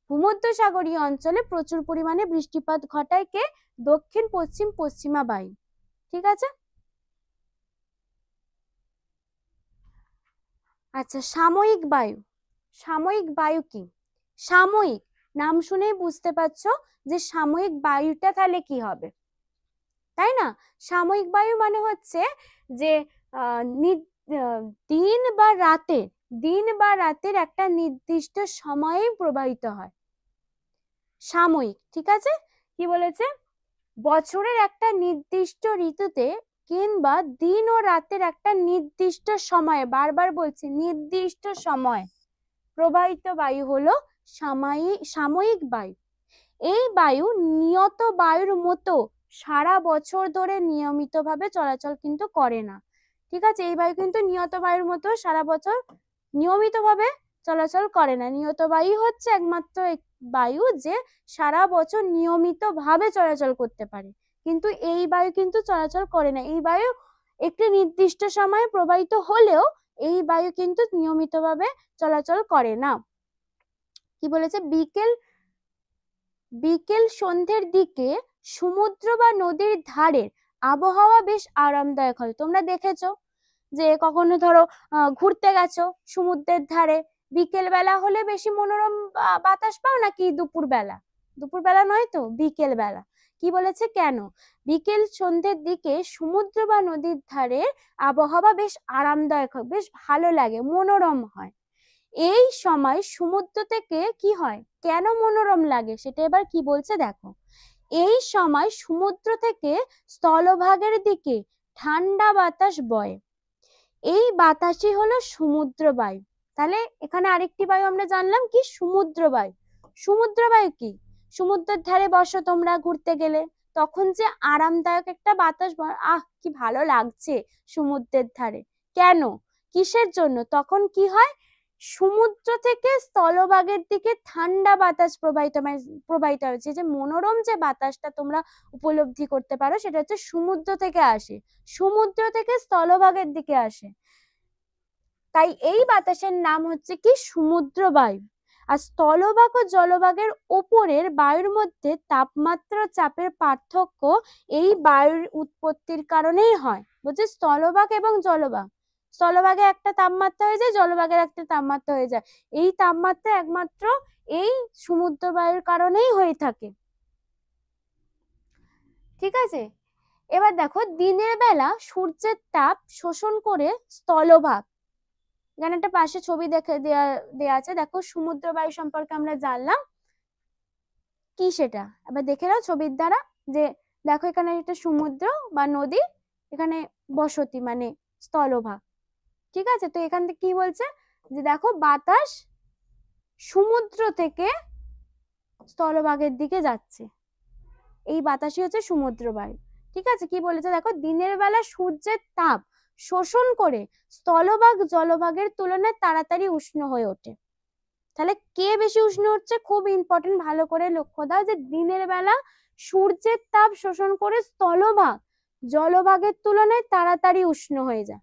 ভূমধ্যসাগরীয় অঞ্চলে প্রচুর পরিমাণে বৃষ্টিপাত ঘটায় কে? দক্ষিণ পশ্চিম পশ্চিমা বায়ু। ঠিক আছে। আচ্ছা, সাময়িক বায়ু। সাময়িক বায়ু কি? সাময়িক, নাম শুনেই বুঝতে পারছো যে সাময়িক বায়ুটা তাহলে কি হবে, তাই না? সাময়িক বায়ু মানে হচ্ছে যে দিন বা রাতের একটা নির্দিষ্ট সময়ে প্রবাহিত হয়। সাময়িক, ঠিক আছে। কি বলেছে? বছরের একটা নির্দিষ্ট ঋতুতে কিংবা দিন ও রাতের একটা নির্দিষ্ট সময়ে, বারবার বলছি নির্দিষ্ট সময় প্রবাহিত বায়ু হলো সাময়িক বায়ু। এই বায়ু নিয়ত বায়ুর মতো সারা বছর ধরে নিয়মিতভাবে চলাচল কিন্তু করে না। ঠিক আছে, এই বায়ু কিন্তু নিয়ত বায়ুর মতো সারা বছর নিয়মিতভাবে চলাচল করে না। নিয়ত বায়ু হচ্ছে একমাত্র বায়ু যে সারা বছর নিয়মিতভাবে চলাচল করতে পারে, কিন্তু এই বায়ু কিন্তু চলাচল করে না। এই বায়ু একটি নির্দিষ্ট সময়ে প্রবাহিত হলেও এই বায়ু কিন্তু নিয়মিতভাবে চলাচল করে না। কি বলেছে? বিকেল সন্ধ্যের দিকে সমুদ্র বা নদীর ধারের আবহাওয়া বেশ আরামদায়ক হয়। তোমরা দেখেছো যে কখনো ধরো ঘুরতে গেছো সমুদ্রের ধারে, বিকেল বেলা হলে বেশি মনোরম বাতাস পাও নাকি দুপুর বেলা? দুপুর বেলা নয় তো, বিকেল বেলা। কি বলেছে? কেন? বিকেল সন্ধ্যের দিকে সমুদ্র বা নদীর ধারে আবহাওয়া বেশ আরামদায়ক হয়, বেশ ভালো লাগে, মনোরম হয়। এই সময় সমুদ্র থেকে কি হয়, কেন মনোরম লাগে সেটা এবার কি বলছে দেখো। এই সময় সমুদ্র থেকে স্থলভাগের দিকে ঠান্ডা বাতাস বয়, এই বাতাসই হলো সমুদ্র বায়ু। তাহলে এখানে আরেকটি বায়ু আমরা জানলাম কি? সমুদ্র বায়ু। সমুদ্র বায়ু কি? সমুদ্রের ধারে বসো তোমরা ঘুরতে গেলে, তখন যে আরামদায়ক একটা বাতাস, কি ভালো লাগছে সমুদ্রের ধারে। কেন? কিসের জন্য? তখন কি হয়, সমুদ্র থেকে স্থলভাগের দিকে ঠান্ডা বাতাস প্রবাহিত হচ্ছে, যে মনোরম যে বাতাসটা তোমরা উপলব্ধি করতে পারো সেটা হচ্ছে সমুদ্র থেকে আসে, সমুদ্র থেকে স্থলভাগের দিকে আসে। তাই এই বাতাসের নাম হচ্ছে কি? সমুদ্র বায়ু। আর স্থলভাগ ও জলভাগের উপরের বায়ুর মধ্যে তাপমাত্রা চাপের পার্থক্য এই বায়ুর উৎপত্তির কারণেই হয়। বুঝছো? স্থলভাগ এবং জলভাগ, স্থলভাগে একটা তাপমাত্রা হয়ে যায়, জলভাগের একটা তাপমাত্রা হয়ে যায়। এই তাপমাত্রা একমাত্র এই সমুদ্র বায়ুর কারণেই হয়ে থাকে। ঠিক আছে। এবার দেখো, দিনের বেলা সূর্যের তাপ শোষণ করে স্থলভাগ, এখানে একটা পাশে ছবি দেখে দেয়া আছে, দেখো সমুদ্র বায়ু সম্পর্কে আমরা জানলাম কি সেটা এবার দেখে নাও ছবির দ্বারা। যে দেখো এখানে একটা সমুদ্র বা নদী, এখানে বসতি মানে স্থলভাগ। ঠিক আছে, তো এখান থেকে কি বলছে যে দেখো বাতাস সমুদ্র থেকে স্থলভাগের দিকে যাচ্ছে, এই বাতাসই হচ্ছে সমুদ্র বায়ু। ঠিক আছে, কি বলেছে দেখো, দিনের বেলা সূর্যের তাপ শোষণ করে স্থলভাগ জলভাগের তুলনায় তাড়াতাড়ি উষ্ণ হয়ে ওঠে। তাহলে কে বেশি উষ্ণ হচ্ছে? খুব ইম্পর্টেন্ট, ভালো করে লক্ষ্য দাও যে দিনের বেলা সূর্যের তাপ শোষণ করে স্থলভাগ জলভাগের তুলনায় তাড়াতাড়ি উষ্ণ হয়ে যায়।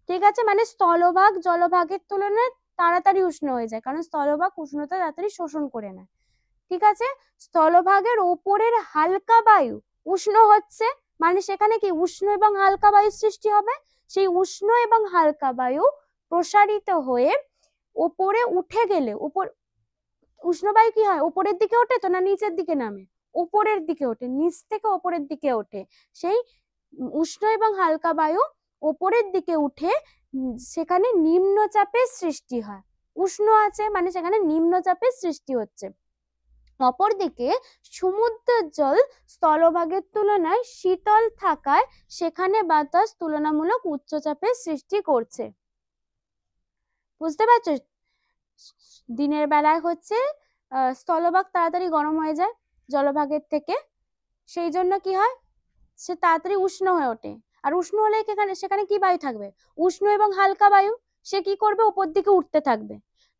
ঠিক আছে, মানে স্থলভাগ জলভাগের তুলনায় তাড়াতাড়ি উষ্ণ হয়ে যায়, কারণ স্থলভাগ উষ্ণতা তাড়াতাড়ি শোষণ করে নেয়। ঠিক আছে, স্থলভাগের উপরের হালকা বায়ু উষ্ণ হচ্ছে, মানে সেখানে কি উষ্ণ এবং হালকা বায়ু সৃষ্টি হবে। সেই উষ্ণ এবং হালকা বায়ু প্রসারিত হয়ে উপরে উঠে গেলে, উষ্ণ বায়ু কি হয়, উপরের দিকে ওঠে তো না নিচের দিকে নামে? উপরের দিকে ওঠে, নিচ থেকে উপরের দিকে ওঠে। সেই উষ্ণ এবং হালকা বায়ু উপরের দিকে উঠে সেখানে নিম্নচাপের সৃষ্টি হয়। উষ্ণ আছে মানে সেখানে নিম্নচাপের সৃষ্টি হচ্ছে। অপরদিকে সমুদ্রের জল স্থলভাগের তুলনায় শীতল থাকায় সেখানে বাতাস তুলনামূলক উচ্চচাপের সৃষ্টি করছে। বুঝতে পারছো? দিনের বেলায় হচ্ছে স্থলভাগ তাড়াতাড়ি গরম হয়ে যায় জলভাগের থেকে, সেই জন্য কি হয়, সে তাড়াতাড়ি উষ্ণ হয়ে ওঠে। আর উষ্ণ হলে সেখানে কি বায়ু থাকবে? উষ্ণ এবং হালকা বায়ু। সে কি করবে? উপর দিকে উঠতে থাকবে।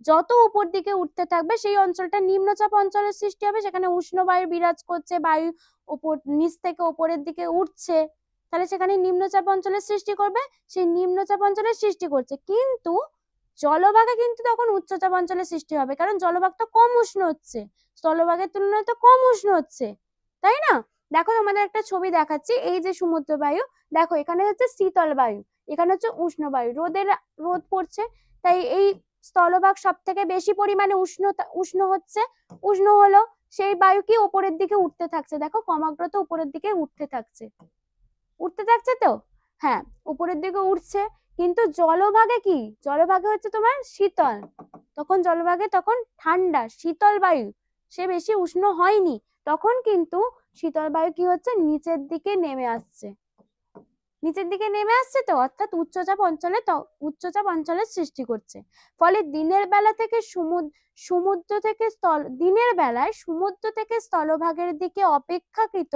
যত উপর দিকে উঠতে থাকবে সেই অঞ্চলটা নিম্নচাপ অঞ্চলের সৃষ্টি হবে, সেখানে উষ্ণ বায়ু বিরাজ করছে, বায়ু উপর নিচ থেকে উপরের দিকে উঠছে, তাহলে সেখানে নিম্নচাপ অঞ্চলের সৃষ্টি করবে, সেই নিম্নচাপ অঞ্চলের সৃষ্টি করছে। কিন্তু জলভাগে কিন্তু তখন উচ্চচাপ অঞ্চলের সৃষ্টি হবে, কারণ জলভাগ তো কম উষ্ণ হচ্ছে, স্থলভাগের তুলনায় তো কম উষ্ণ হচ্ছে, তাই না? দেখো তোমাদের একটা ছবি দেখাচ্ছি, এই যে সমুদ্র বায়ু, দেখো এখানে হচ্ছে শীতল বায়ু, এখানে হচ্ছে উষ্ণ বায়ু, রোদ পড়ছে, তাই এই স্থলভাগ সব থেকে বেশি পরিমাণে উষ্ণ হচ্ছে, উষ্ণ হলো, সেই বায়ু কি উপরের দিকে উঠতে থাকছে, দেখো ক্রমাগত উপরের দিকে উঠতে থাকছে তো, হ্যাঁ উপরের দিকে উঠছে। কিন্তু জলভাগে কি, জলভাগে হচ্ছে তোমার শীতল, তখন জলভাগে তখন ঠান্ডা শীতল বায়ু, সে বেশি উষ্ণ হয়নি, তখন কিন্তু শীতল বায়ু কি হচ্ছে, নিচের দিকে নেমে আসছে, তো অর্থাৎ উচ্চচাপ অঞ্চলের সৃষ্টি করছে। ফলে দিনের বেলা থেকে দিনের বেলায় সমুদ্র থেকে স্থলভাগের দিকে অপেক্ষাকৃত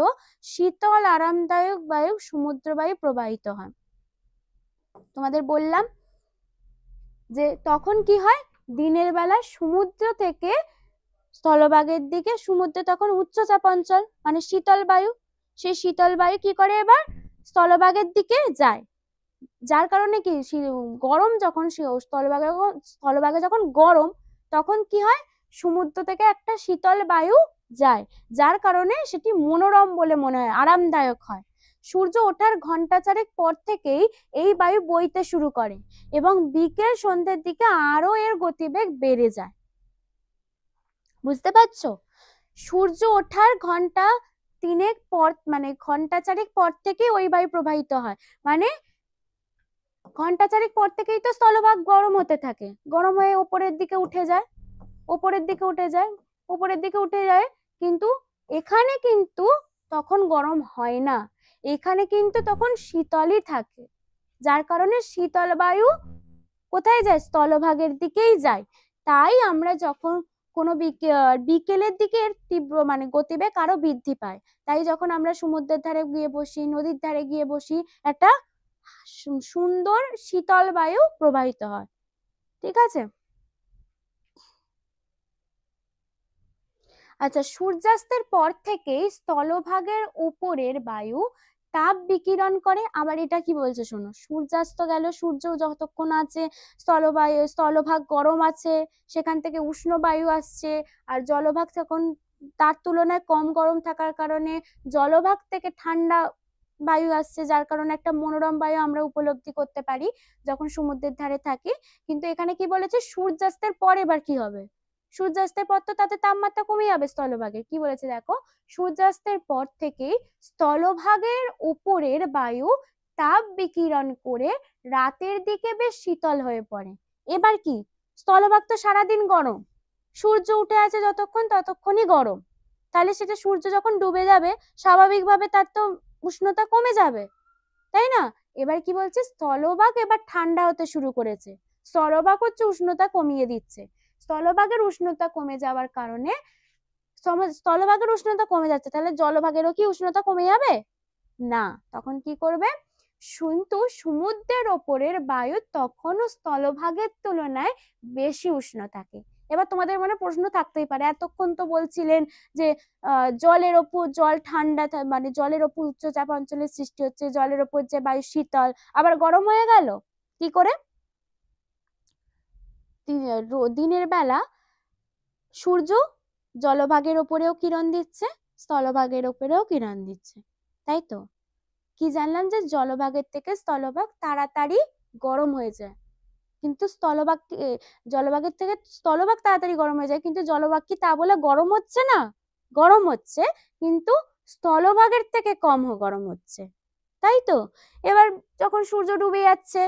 শীতল আরামদায়ক বায়ু, সমুদ্র বায়ু প্রবাহিত হয়। তোমাদের বললাম যে তখন কি হয়, দিনের বেলা সমুদ্র থেকে স্থলভাগের দিকে, সমুদ্রে তখন উচ্চচাপ অঞ্চল মানে শীতল বায়ু, সেই শীতল বায়ু কি করে, এবার স্থলভাগের দিকে যায়, যার কারণে কি গরম যখন স্থলভাগে যখন গরম, তখন কি হয়, সমুদ্র থেকে একটা শীতল বায়ু যায়, যার কারণে সেটি মনোরম বলে মনে হয়, আরামদায়ক হয়। সূর্য ওঠার ঘন্টা চারেক পর থেকেই এই বায়ু বইতে শুরু করে এবং বিকেল সন্ধ্যের দিকে আরো এর গতিবেগ বেড়ে যায়। বুঝতে পারছো? সূর্য ওঠার ঘন্টা তিনেক পর মানে ঘন্টা চারেক পর থেকে ওই বায়ু প্রবাহিত হয়, মানে ঘন্টা চারেক পর থেকেই তো স্থলভাগ গরম হতে থাকে, গরম হয়ে উপরের দিকে উঠে যায়, কিন্তু এখানে কিন্তু তখন গরম হয় না, এখানে কিন্তু তখন শীতলই থাকে, যার কারণে শীতল বায়ু কোথায় যায়, স্থলভাগের দিকেই যায়। তাই আমরা যখন কোনো বিকেলের দিকে তীব্র মানে গতিবেগ আরো বৃদ্ধি পায়, তাই যখন আমরা সমুদ্রের ধারে গিয়ে বসি, নদীর ধারে গিয়ে বসি, একটা সুন্দর শীতল বায়ু প্রবাহিত হয়। ঠিক আছে, আচ্ছা, সূর্যাস্তের পর থেকেই স্থলভাগের উপরের বায়ু তাপ বিকিরণ করে। আবার এটা কি বলছে শোনো, সূর্যাস্ত গেল, সূর্য যতক্ষণ আছে স্থলভাগ গরম আছে, সেখান থেকে উষ্ণ বায়ু আসছে, আর জলভাগ তখন তার তুলনায় কম গরম থাকার কারণে জলভাগ থেকে ঠান্ডা বায়ু আসছে, যার কারণে একটা মনোরম বায়ু আমরা উপলব্ধি করতে পারি যখন সমুদ্রের ধারে থাকি। কিন্তু এখানে কি বলেছে, সূর্যাস্তের পর এবার কি হবে, সূর্যাস্তের পর তো তাতে তাপমাত্রা কমে যাবে স্থলভাগে, কি বলেছে দেখো, সূর্যাস্তের পর থেকেই স্থলভাগের উপরের বায়ু তাপ বিকিরণ করে রাতের দিকে বেশ শীতল হয়ে পড়ে। এবার কি, স্থলভাগ তো সারাদিন গরম, সূর্য উঠে আছে যতক্ষণ ততক্ষণই গরম, তাহলে সেটা সূর্য যখন ডুবে যাবে স্বাভাবিকভাবে তার তো উষ্ণতা কমে যাবে, তাই না? এবার কি বলছে, স্থলভাগ এবার ঠান্ডা হতে শুরু করেছে, স্থলভাগ হচ্ছে উষ্ণতা কমিয়ে দিচ্ছে, স্থলভাগের উষ্ণতা কমে যাওয়ার কারণে স্থলভাগের উষ্ণতা কমে যাচ্ছে, তাহলে জলভাগেরও কি উষ্ণতা কমে যাবে না, তখন কি করবে, কিন্তু সমুদ্রের ওপরের বায়ু তখনও স্থলভাগের তুলনায় বেশি উষ্ণ থাকে। এবার তোমাদের মনে প্রশ্ন থাকতেই পারে, এতক্ষণ তো বলছিলেন যে জলের ওপর জল ঠান্ডা মানে জলের ওপর উচ্চচাপ অঞ্চলের সৃষ্টি হচ্ছে, জলের ওপর যে বায়ু শীতল আবার গরম হয়ে গেল কি করে, দিনের বেলা সূর্য জলভাগের ওপরেও কিরণ দিচ্ছে, স্থলভাগের ওপরেও কিরণ দিচ্ছে, তাই তো? কি জানলাম যে জলভাগের থেকে স্থলভাগ তাড়াতাড়ি গরম হয়ে যায়, কিন্তু জলভাগের থেকে স্থলভাগ তাড়াতাড়ি গরম হয়ে যায়, কিন্তু জলভাগ কি তা বলে গরম হচ্ছে না, গরম হচ্ছে, কিন্তু স্থলভাগের থেকে কম গরম হচ্ছে, তাই তো? এবার যখন সূর্য ডুবে যাচ্ছে,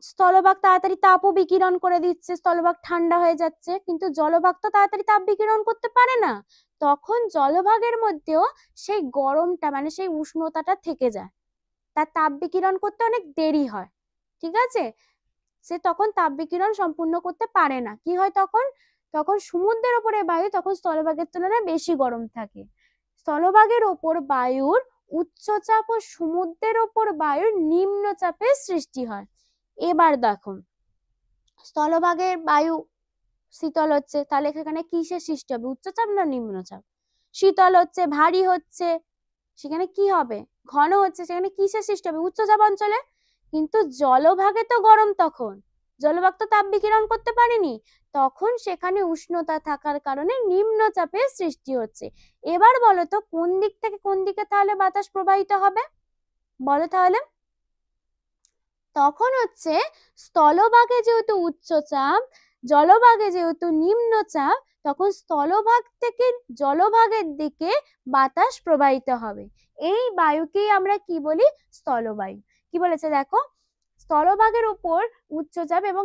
স্থলভাগ তাড়াতাড়ি তাপও বিকিরণ করে দিচ্ছে, স্থলভাগ ঠান্ডা হয়ে যাচ্ছে, কিন্তু জলভাগ তো তাড়াতাড়ি তাপ বিকিরণ করতে পারে না, তখন জলভাগের মধ্যেও সেই গরমটা মানে সেই উষ্ণতাটা থেকে যায়, তার তাপ বিকিরণ করতে অনেক দেরি হয়। ঠিক আছে, সে তখন তাপ বিকিরণ সম্পূর্ণ করতে পারে না, কি হয় তখন, তখন সমুদ্রের ওপরে বায়ু তখন স্থলভাগের তুলনায় বেশি গরম থাকে, স্থলভাগের ওপর বায়ুর উচ্চচাপ ও সমুদ্রের ওপর বায়ুর নিম্নচাপের সৃষ্টি হয়। এবার দেখো, স্থলভাগের বায়ু শীতল হচ্ছে, তাহলে এখানে কিসের সৃষ্টি হবে, উচ্চচাপ না নিম্নচাপ, শীতল হচ্ছে ভারী হচ্ছে, সেখানে কি হবে, ঘন হচ্ছে, সেখানে কিসের সৃষ্টি হবে, উচ্চচাপ অঞ্চলে, কিন্তু জলভাগে তো গরম তখন, জলভাগ তো তাপ বিকিরণ করতে পারেনি, তখন সেখানে উষ্ণতা থাকার কারণে নিম্নচাপের সৃষ্টি হচ্ছে। এবার বলো তো কোন দিক থেকে কোন দিকে তাহলে বাতাস প্রবাহিত হবে, বলো তাহলে। তখন হচ্ছে স্থলভাগে যেহেতু উচ্চচাপ, জলভাগে যেহেতু নিম্নচাপ, তখন স্থলভাগ থেকে জলভাগের দিকে বাতাস প্রবাহিত হবে। এই বায়ুকেই আমরা কি বলি, স্থলবায়ু। কি বলেছে দেখো, স্থলভাগের উপর উচ্চচাপ এবং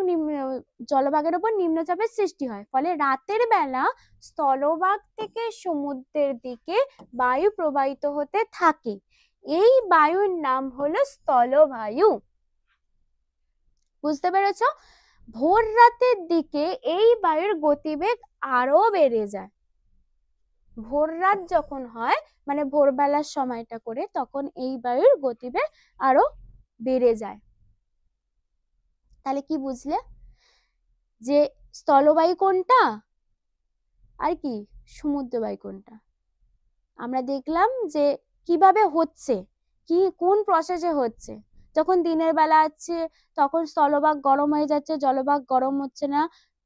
জলভাগের উপর নিম্নচাপের সৃষ্টি হয়, ফলে রাতের বেলা স্থলভাগ থেকে সমুদ্রের দিকে বায়ু প্রবাহিত হতে থাকে। এই বায়ুর নাম হলো স্থলবায়ু। বুঝতে পেরেছো? ভোর রাতের দিকে এই বায়ুর গতিবেগ আরো বেড়ে যায়। ভোর রাত যখন হয় মানে ভোরবেলার সময়টা করে, তখন এই বায়ুর গতিবেগ আরো বেড়ে যায়। তাহলে কি বুঝলে, যে স্থলবায়ু কোনটা আর কি সমুদ্রবায়ু কোনটা। আমরা দেখলাম যে কিভাবে হচ্ছে, কি কোন প্রসেসে হচ্ছে। যখন দিনের বেলা আছে তখন স্থলভাগ গরম হয়ে যাচ্ছে, জলভাগ গরম হচ্ছে না,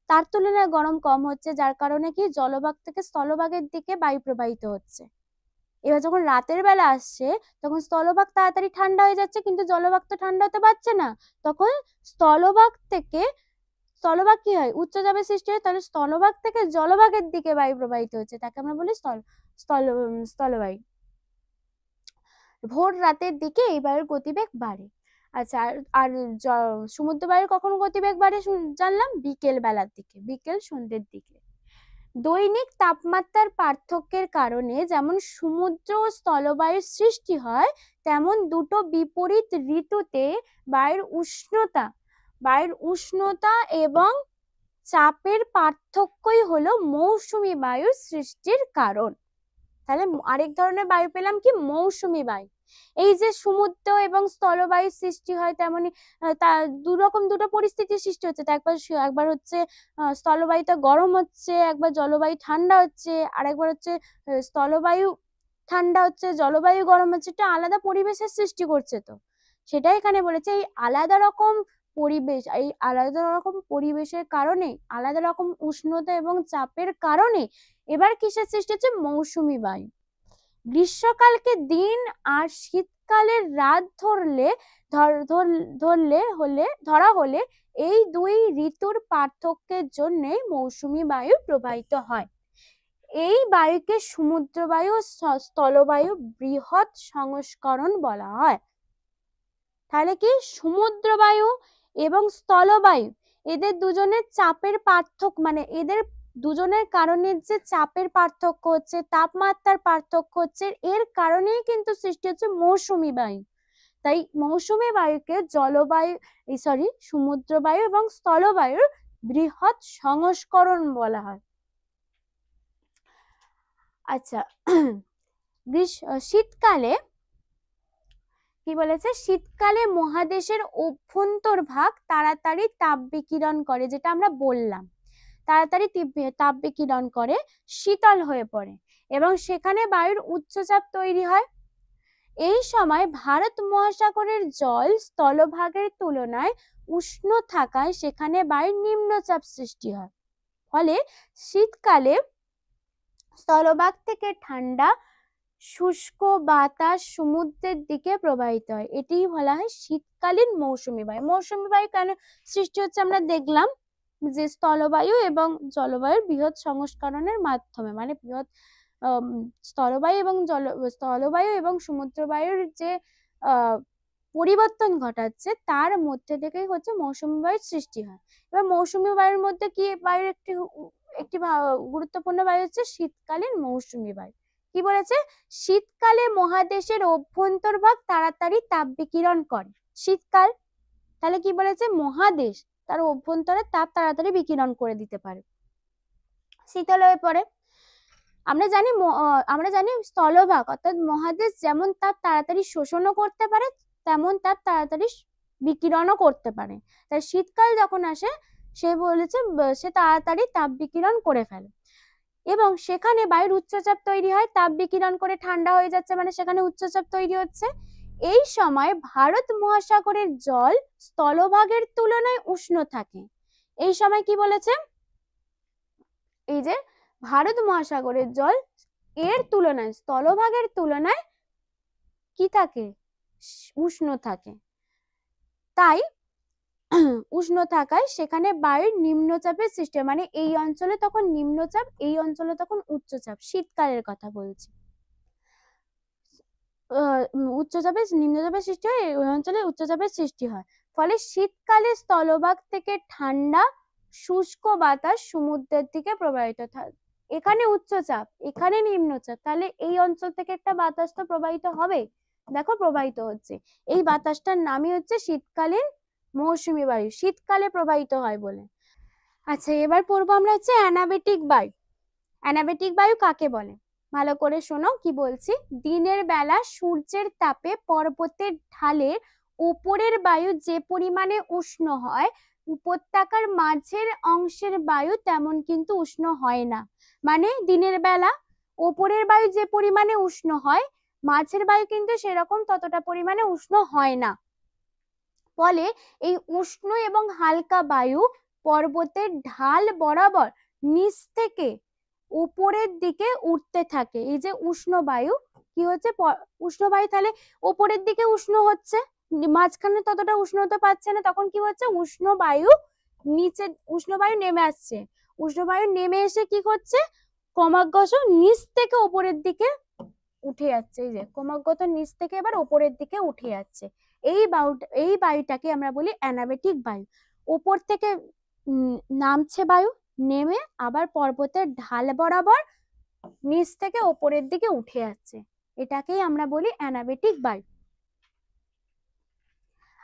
তার তুলনায় গরম কম হচ্ছে, যার কারণে কি জলভাগ থেকে স্থলভাগের দিকে বায়ু প্রবাহিত হচ্ছে। এবার যখন রাতের বেলা আসছে তখন স্থলভাগ তাড়াতাড়ি ঠান্ডা হয়ে যাচ্ছে, কিন্তু জলভাগ তো ঠান্ডা হতে পারছে না, তখন স্থলভাগ থেকে স্থলভাগ কি হয়, উচ্চচাপের সৃষ্টি হয়, তাহলে স্থলভাগ থেকে জলভাগের দিকে বায়ু প্রবাহিত হচ্ছে, তাকে আমরা বলি স্থলবায়ু। ভোর রাতের দিকে এই বায়ুর গতিবেগ বাড়ে। আচ্ছা, আর সমুদ্র বায়ুর কখন গতিবেগ বাড়ে জানলাম, বিকেল বেলার দিকে, বিকেল সন্ধ্যের দিকে। দৈনিক তাপমাত্রার পার্থক্যের কারণে যেমন সমুদ্র ও স্থলবায়ুর সৃষ্টি হয়, তেমন দুটো বিপরীত ঋতুতে বায়ুর উষ্ণতা এবং চাপের পার্থক্যই হলো মৌসুমী বায়ুর সৃষ্টির কারণ। তাহলে আরেক ধরনের বায়ু পেলাম কি, মৌসুমী বায়ু। এই যে সমুদ্র এবং স্থলবায়ুর সৃষ্টি হয়, তেমনি দুটো পরিস্থিতির সৃষ্টি হচ্ছে। একবার হচ্ছে স্থলবায়ুটা গরম হচ্ছে, একবার জলবায়ু ঠান্ডা হচ্ছে, আর একবার হচ্ছে স্থলবায়ু ঠান্ডা হচ্ছে, জলবায়ু গরম হচ্ছে, এটা আলাদা পরিবেশের সৃষ্টি করছে। তো সেটাই এখানে বলেছে, এই আলাদা রকম পরিবেশের কারণে, আলাদা রকম উষ্ণতা এবং চাপের কারণে এবার কিসের সৃষ্টি হচ্ছে, মৌসুমী বায়ু। গ্রীষ্মকালকে দিন আর শীতকালের রাত ধরা হলে এই দুই ঋতুর পার্থক্যের জন্য মৌসুমী বায়ু প্রবাহিত হয়। এই বায়ুকে সমুদ্র বায়ু, স্থলবায়ু বৃহৎ সংস্করণ বলা হয়। তাহলে কি, সমুদ্র বায়ু এবং স্থলবায়ু, এদের দুজনের চাপের পার্থক্য, মানে এদের দুজনের কারণে যে চাপের পার্থক্য হচ্ছে, তাপমাত্রার পার্থক্য হচ্ছে, এর কারণেই কিন্তু সৃষ্টি হচ্ছে মৌসুমী বায়ু। তাই মৌসুমী বায়ুকে সমুদ্র বায়ু এবং স্থলবায়ুর বৃহৎ সংস্করণ বলা হয়। আচ্ছা, শীতকালে কি বলেছে, শীতকালে মহাদেশের অভ্যন্তর ভাগ তাড়াতাড়ি তাপ বিকিরণ করে, যেটা আমরা বললাম, তাড়াতাড়ি তাপ বিকিরণ করে শীতল হয়ে পড়ে এবং সেখানে বায়ুর উচ্চচাপ তৈরি হয়। এই সময় ভারত মহাসাগরের জল স্থলভাগের তুলনায় উষ্ণ থাকায় সেখানে বায়ুর নিম্নচাপ সৃষ্টি হয়। ফলে শীতকালে স্থলভাগ থেকে ঠান্ডা শুষ্ক বাতাস সমুদ্রের দিকে প্রবাহিত হয়, এটিই বলা হয় শীতকালীন মৌসুমী বায়ু। মৌসুমী বায়ু কেন সৃষ্টি হচ্ছে আমরা দেখলাম, যে স্থলবায়ু এবং জলবায়ুর বৃহৎ সংস্করণের মাধ্যমে, মানে বৃহৎ স্থলবায়ু এবং সমুদ্র বায়ুর যে পরিবর্তন ঘটাচ্ছে, তার মধ্যে থেকেই হচ্ছে মৌসুমী বায়ুর সৃষ্টি হয়। এবার মৌসুমী বায়ুর মধ্যে কি বায়ুর একটি গুরুত্বপূর্ণ বায়ু হচ্ছে শীতকালীন মৌসুমী বায়ু। কি বলেছে, শীতকালে মহাদেশের অভ্যন্তরভাগ তাড়াতাড়ি তাপ বিকিরণ করে। শীতকাল, তাহলে কি বলেছে, মহাদেশ তার অভ্যন্তরে তাপ তাড়াতাড়ি বিকিরণ করে দিতে পারে, শীতল হয়ে পড়ে। আমরা জানি স্থলভাগ অর্থাৎ মহাদেশ যেমন তাপ তাড়াতাড়ি শোষণও করতে পারে, তেমন তাপ তাড়াতাড়ি বিকিরণও করতে পারে। তাই শীতকাল যখন আসে সে তাড়াতাড়ি তাপ বিকিরণ করে ফেলে এবং সেখানে বায়ুর উচ্চচাপ তৈরি হয়, তাপ বিকিরণ করে ঠান্ডা হয়ে যাচ্ছে, মানে সেখানে উচ্চচাপ তৈরি হচ্ছে। এই সময় ভারত মহাসাগরের জল স্থলভাগের তুলনায় উষ্ণ থাকে। এই সময় কি বলেছে, এই যে ভারত মহাসাগরের জল এর তুলনায় স্থলভাগের তুলনায় কি থাকে, উষ্ণ থাকে। তাই উষ্ণ থাকায় সেখানে বায়ুর নিম্নচাপের সৃষ্টি হয়, মানে এই অঞ্চলে তখন নিম্নচাপ, এই অঞ্চলে তখন উচ্চচাপ, শীতকালের কথা বলছি। উচ্চচাপের নিম্নচাপের সৃষ্টি হয়, ওই অঞ্চলে উচ্চচাপের সৃষ্টি হয়। ফলে শীতকালে স্থলভাগ থেকে ঠান্ডা শুষ্ক বাতাস সমুদ্রের দিকে প্রবাহিত থাকে। এখানে উচ্চচাপ, এখানে নিম্নচাপ, তাহলে এই অঞ্চল থেকে একটা বাতাস তো প্রবাহিত হবে, দেখো প্রবাহিত হচ্ছে। এই বাতাসটার নামই হচ্ছে শীতকালীন মৌসুমী বায়ু, শীতকালে প্রবাহিত হয় বলে। আচ্ছা, এবার পড়বো আমরা হচ্ছে অ্যানাবেটিক বায়ু। অ্যানাবেটিক বায়ু কাকে বলে, ভালো করে শোনো কি বলছি। দিনের বেলা সূর্যের তাপে পর্বতের ঢালের উপরের বায়ু যে পরিমাণে উষ্ণ হয়, উপত্যকার মাঝের অংশের বায়ু তেমন কিন্তু উষ্ণ হয় না। মানে দিনের বেলা উপরের বায়ু যে পরিমাণে উষ্ণ হয়, মাঝের বায়ু কিন্তু সেরকম ততটা পরিমাণে উষ্ণ হয় না। ফলে এই উষ্ণ এবং হালকা বায়ু পর্বতের ঢাল বরাবর নিচ থেকে উপরের দিকে উঠতে থাকে। এই যে উষ্ণ বায়ু কি হচ্ছে, উষ্ণ বায়ু তাহলে উপরের দিকে উষ্ণ হচ্ছে, মাঝখানে ততটা উষ্ণতা পাচ্ছে না, তখন কি হচ্ছে, উষ্ণ বায়ু নিচে, উষ্ণ বায়ু নেমে আসছে। উষ্ণ বায়ু নেমে এসে কি করছে, ক্রমাগত নিচ থেকে উপরের দিকে উঠে যাচ্ছে। এই যে ক্রমাগত নিচ থেকে এবার উপরের দিকে উঠে যাচ্ছে। এই বায়ুটাকে আমরা বলি অ্যানাবেটিক বায়ু। উপর থেকে নামছে বায়ু, নেমে আবার পর্বতের ঢাল বরাবর নিচ থেকে উপরের দিকে উঠে যাচ্ছে, এটাকেই আমরা বলি অ্যানাবেটিক বায়ু।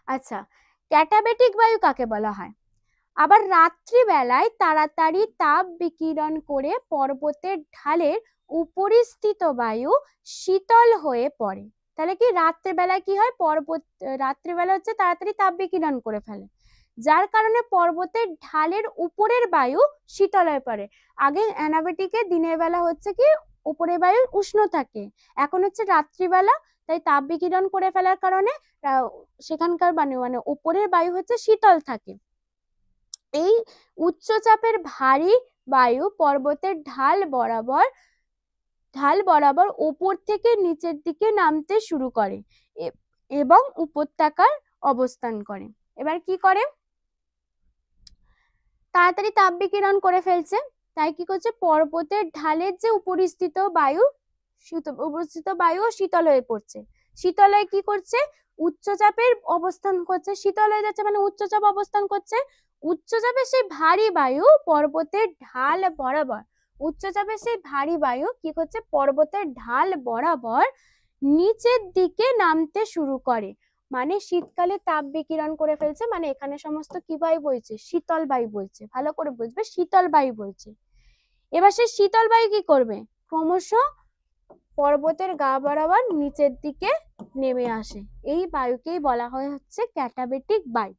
আচ্ছা, ক্যাটাবেটিক বায়ু কাকে বলা হয়, আবার রাত্রিবেলায় তাড়াতাড়ি তাপ বিকিরণ করে পর্বতের ঢালের উপরিস্থিত বায়ু শীতল হয়ে পড়ে। তাহলে কি রাত্রিবেলায় কি হয়, রাত্রিবেলা হচ্ছে তাড়াতাড়ি তাপ বিকিরণ করে ফেলে, যার কারণে পর্বতের ঢালের উপরের বায়ু শীতল হয়ে পড়ে। আগে অ্যানাবেটিকে দিনের বেলা হচ্ছে কি উপরের বায়ু উষ্ণ থাকে, এখন হচ্ছে রাত্রিবেলা, তাই তাপ বিকিরণ করে ফেলার কারণে সেখানকার মানে উপরের বায়ু হচ্ছে শীতল থাকে। এই উচ্চচাপের ভারী বায়ু পর্বতের ঢাল বরাবর উপর থেকে নিচের দিকে নামতে শুরু করে এবং উপত্যকার অবস্থান করে। এবার কি করে, তাড়াতাড়ি তাপ বিকিরণ করে ফেলছে, তাই কি করছে, পর্বতের ঢালের যে উপরিস্থিত বায়ু শীতল হয়ে পড়ছে। শীতল হয়ে কি করছে, উচ্চচাপের অবস্থান করছে, শীতল হয়ে যাচ্ছে মানে উচ্চচাপ অবস্থান করছে। উচ্চচাপের সেই ভারী বায়ু পর্বতের ঢাল বরাবর, উচ্চচাপের সেই ভারী বায়ু কি করছে, পর্বতের ঢাল বরাবর নিচের দিকে নামতে শুরু করে। মানে শীতকালে তাপ বিকিরণ করে ফেলছে, মানে এখানে সমস্ত কি বায়ু বইছে, শীতল বায়ু বইছে, ভালো করে বুঝবে, শীতল বায়ু বইছে। এবার সেই শীতল বায়ু কি করবে, ক্রমশ পর্বতের গা বরাবর নিচের দিকে নেমে আসে। এই বায়ুকেই বলা হয় হচ্ছে ক্যাটাবেটিক বায়ু।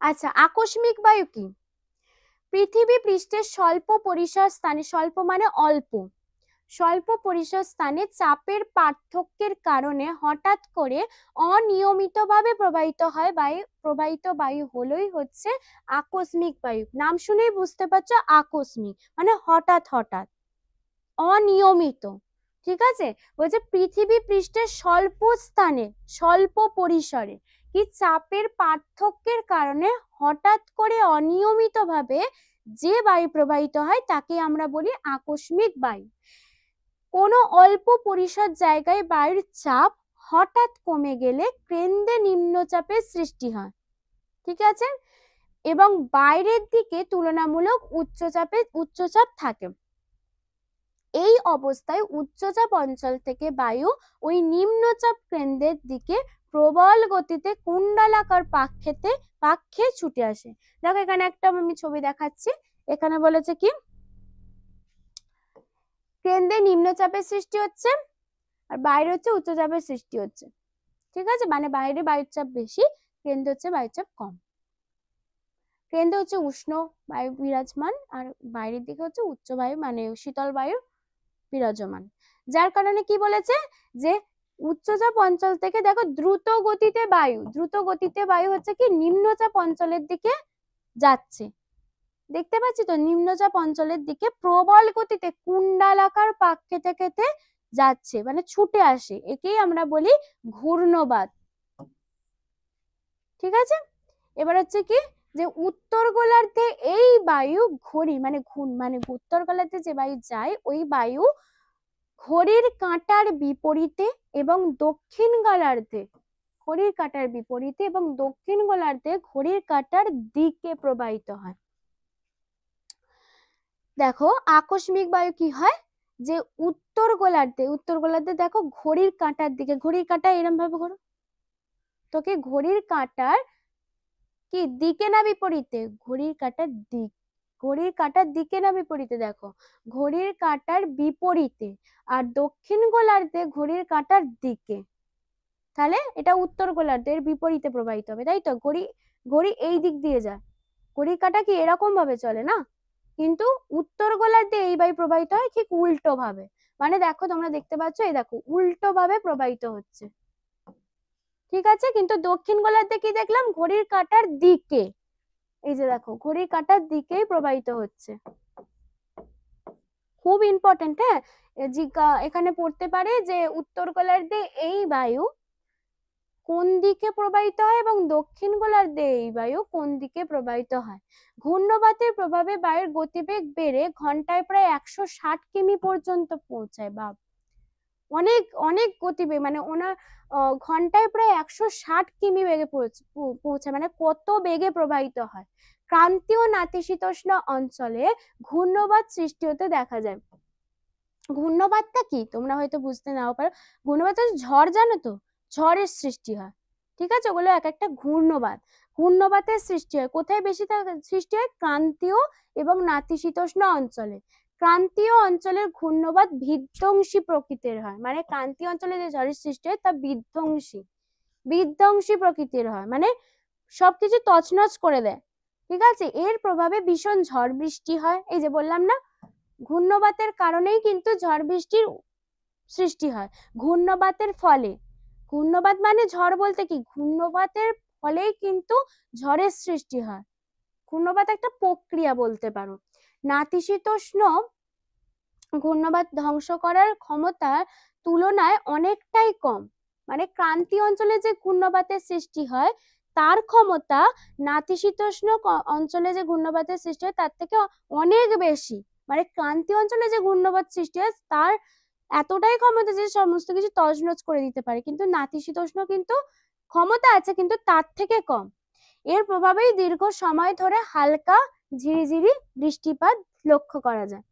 আচ্ছা, আকস্মিক বায়ু কি, পৃথিবী পৃষ্ঠের স্বল্প পরিসর স্থানে, স্বল্প মানে অল্প, স্বল্প পরিসর স্থানে চাপের পার্থক্যের কারণে হঠাৎ করে অনিয়মিতভাবে প্রবাহিত বায়ু হলোই হচ্ছে আকস্মিক বায়ু। নাম শুনেই বুঝতে পারছো, আকস্মিক মানে হঠাৎ হঠাৎ, অনিয়মিত। ঠিক আছে, বলছে পৃথিবী পৃষ্ঠের স্বল্প স্থানে স্বল্প পরিসরে কি চাপের পার্থক্যের কারণে হঠাৎ করে অনিয়মিতভাবে যে বায়ু প্রবাহিত হয় তাকে আমরা বলি আকস্মিক বায়ু। কোনো অল্প পরিসর জায়গায় বায়ুর চাপ হঠাৎ কমে গেলে কেন্দ্রে নিম্নচাপের সৃষ্টি হয়, ঠিক আছে, এবং বাইরের দিকে তুলনামূলক উচ্চচাপ থাকে। এই অবস্থায় উচ্চচাপ অঞ্চল থেকে বায়ু ওই নিম্নচাপ কেন্দ্রের দিকে প্রবল গতিতে কুণ্ডলাকার পাক খেয়ে ছুটে আসে। দেখো এখানে একটা আমি ছবি দেখাচ্ছি, এখানে বলেছে কি কেন্দ্রে নিম্নচাপের সৃষ্টি হচ্ছে আর বাইরে হচ্ছে উচ্চচাপের সৃষ্টি হচ্ছে, ঠিক আছে, মানে বাইরে বায়ুর চাপ বেশি, কেন্দ্রে হচ্ছে বায়ুর চাপ কম। কেন্দ্রে হচ্ছে উষ্ণ বায়ু বিরাজমান আর বাইরের দিকে হচ্ছে উচ্চ বায়ু মানে শীতল বায়ু বিরাজমান। যার কারণে কি বলেছে যে উচ্চচাপ অঞ্চল থেকে দেখো দ্রুত গতিতে বায়ু হচ্ছে কি নিম্নচাপ অঞ্চলের দিকে যাচ্ছে। দেখতে পাচ্ছি তো নিম্নচাপ অঞ্চলের দিকে প্রবল গতিতে কুণ্ডালাকার পাক খেতে খেতে যাচ্ছে, মানে ছুটে আসে, একেই আমরা বলি ঘূর্ণবাত। ঠিক আছে, এবার হচ্ছে কি যে উত্তর গোলার্ধে এই বায়ু মানে উত্তর গোলার্ধে যে বায়ু যায় ওই বায়ু ঘড়ির কাঁটার বিপরীতে এবং দক্ষিণ গোলার্ধে ঘড়ির কাঁটার দিকে প্রবাহিত হয়। দেখো আকস্মিক বায়ু কি হয় যে উত্তর গোলার্ধে দেখো ঘড়ির কাঁটার দিকে, ঘড়ির কাঁটা এরম ভাবে ঘোরো, তোকে ঘড়ির কাঁটার কি দিকে না বিপরীতে, ঘড়ির কাঁটার দিকে না বিপরীতে, দেখো ঘড়ির কাঁটার বিপরীতে, আর দক্ষিণ গোলার্ধে ঘড়ির কাঁটার দিকে, তাহলে এটা উত্তর গোলার্ধের বিপরীতে প্রবাহিত হবে, তাই তো। ঘড়ি এই দিক দিয়ে যায়, ঘড়ির কাঁটা কি এরকম ভাবে চলে না, কিন্তু উত্তর গোলার্ধে এই বায়ু প্রবাহিত হয় ঠিক উল্টো ভাবে, মানে দেখো তোমরা দেখতে পাচ্ছ, এই দেখো উল্টো ভাবে প্রবাহিত হচ্ছে। ঠিক আছে, কিন্তু দক্ষিণ গোলার্ধে কি দেখলাম, ঘড়ির কাঁটার দিকে, এই যে দেখো ঘড়ির কাঁটার দিকেই প্রবাহিত হচ্ছে। খুব ইম্পর্টেন্ট, হ্যাঁ, এখানে পড়তে পারে যে উত্তর গোলার্ধে এই বায়ু কোন দিকে প্রবাহিত হয় এবং দক্ষিণ গোলার্ধে এই বায়ু কোন দিকে প্রবাহিত হয়। ঘূর্ণবাতের প্রভাবে বায়ুর গতিবেগ বেড়ে ঘন্টায় প্রায় 160 কিমি পর্যন্ত পৌঁছায়। বা অনেক অনেক গতিবেগ, মানে ওনার ঘন্টায় প্রায় 160 কিমি বেগে পৌঁছায়, মানে কত বেগে প্রবাহিত হয়। ক্রান্তীয় নাতিশীতোষ্ণ অঞ্চলে ঘূর্ণবাত সৃষ্টি হতে দেখা যায়। ঘূর্ণবাতটা কি তোমরা হয়তো বুঝতে নাও পারো, ঘূর্ণবাত ঝড়, জানো তো, ঝড়ের সৃষ্টি হয়। ঠিক আছে, ওগুলো এক একটা ঘূর্ণবাতের সৃষ্টি হয় কোথায় বেশি সৃষ্টি হয়, ক্রান্তীয় এবং নাতিশীতোষ্ণ অঞ্চলে। ক্রান্তীয় অঞ্চলের ঘূর্ণবাত বিধ্বংসী প্রকৃতির হয়, মানে ক্রান্তীয় অঞ্চলে যে ঝড়ের সৃষ্টি হয় তা বিধ্বংসী প্রকৃতির হয়, মানে সবকিছু তছনছ করে দেয়। ঠিক আছে, এর প্রভাবে ভীষণ ঝড় বৃষ্টি হয়। এই যে বললাম না, ঘূর্ণবাতের কারণেই কিন্তু ঝড় বৃষ্টির সৃষ্টি হয়। ঘূর্ণবাতের ফলে, ঘূর্ণবাত মানে ঝড় বলতে কি, ঘূর্ণবাতের ফলেই কিন্তু ঝড়ের সৃষ্টি হয়। ঘূর্ণবাত একটা প্রক্রিয়া বলতে পারো। নাতিশীতোষ্ণ ঘূর্ণবাত ধ্বংস করার ক্ষমতার তুলনায় অনেকটাই কম, মানে ক্রান্তীয় অঞ্চলে যে ঘূর্ণবাতের সৃষ্টি হয় তার ক্ষমতা নাতিশীতোষ্ণ অঞ্চলে যে ঘূর্ণবাতের সৃষ্টি হয় তার থেকে অনেক বেশি। মানে ক্রান্তীয় অঞ্চলে যে ঘূর্ণবাত সৃষ্টি হয় তার এতটাই ক্ষমতা যে সমস্ত কিছু তছনছ করে দিতে পারে, কিন্তু নাতিশীতোষ্ণ কিন্তু ক্ষমতা আছে কিন্তু তার থেকে কম। এর প্রভাবেই দীর্ঘ সময় ধরে হালকা ঝিরিঝিরি বৃষ্টিপাত লক্ষ্য করা যায়।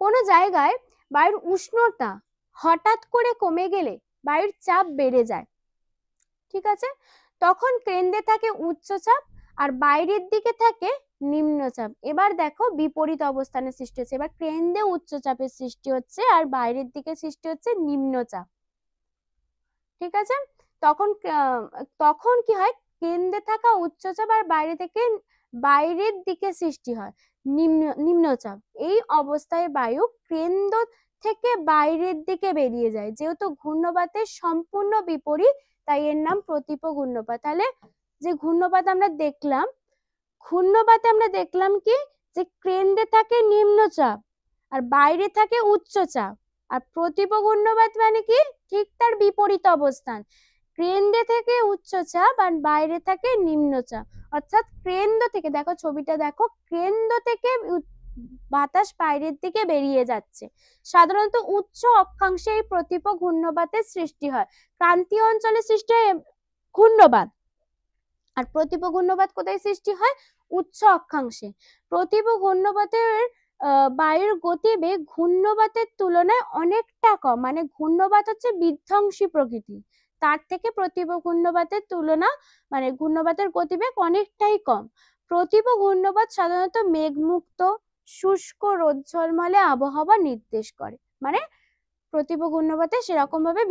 কোনো জায়গায় বায়ুর উষ্ণতা হঠাৎ করে কমে গেলে বায়ুর চাপ বেড়ে যায়। ঠিক আছে, তখন কেন্দ্রে থাকে উচ্চচাপ আর বাইরের দিকে থাকে নিম্নচাপ। এবার দেখো বিপরীত অবস্থানের সৃষ্টি হচ্ছে, এবার কেন্দ্রে উচ্চচাপের সৃষ্টি হচ্ছে আর বাইরের দিকে সৃষ্টি হচ্ছে নিম্নচাপ। ঠিক আছে, তখন কি হয়, কেন্দ্রে থাকা উচ্চচাপ আর বাইরের দিকে সৃষ্টি হয় নিম্নচাপ। এই অবস্থায় বায়ু কেন্দ্র থেকে বাইরের দিকে বেরিয়ে যায়, যেহেতু ঘূর্ণবাতের সম্পূর্ণ বিপরীত তাই এর নাম প্রতীপ ঘূর্ণপাত। তাহলে যে ঘূর্ণপাতে আমরা দেখলাম কি যে কেন্দ্রে থাকে নিম্নচাপ আর বাইরে থাকে উচ্চচাপ, আর প্রতীপ ঘূর্ণপাত মানে কি ঠিক তার বিপরীত অবস্থান, কেন্দ্রে থেকে উচ্চচাপ আর বাইরে থাকে নিম্নচাপ। অর্থাৎ কেন্দ্র থেকে, দেখো ছবিটা দেখো, কেন্দ্র থেকে বাতাস বাইরের দিকে বেরিয়ে যাচ্ছে। সাধারণত উচ্চ অক্ষাংশে এই প্রতীপ ঘূর্ণবাতের সৃষ্টি হয়। ক্রান্তীয় অঞ্চলে সৃষ্টি হয় ঘূর্ণবাত, আর প্রতীপ ঘূর্ণবাত কোথায় সৃষ্টি হয়, উচ্চ অক্ষাংশে। প্রতীপ ঘূর্ণবাতের বায়ুর গতিবেগ ঘূর্ণবাতের তুলনায় অনেকটা কম, মানে ঘূর্ণবাত হচ্ছে বিধ্বংসী প্রকৃতি, তার থেকে প্রতীপ ঘূর্ণবাতের তুলনা, মানে ঘূর্ণবাতের গতিবেগ অনেকটাই কম। প্রতীপ ঘূর্ণবাত সাধারণত মেঘমুক্ত শুষ্ক রোদ ঝলমলে আবহাওয়া নির্দেশ করে, মানে প্রতীপ ঘূর্ণবাতে সেরকম ভাবে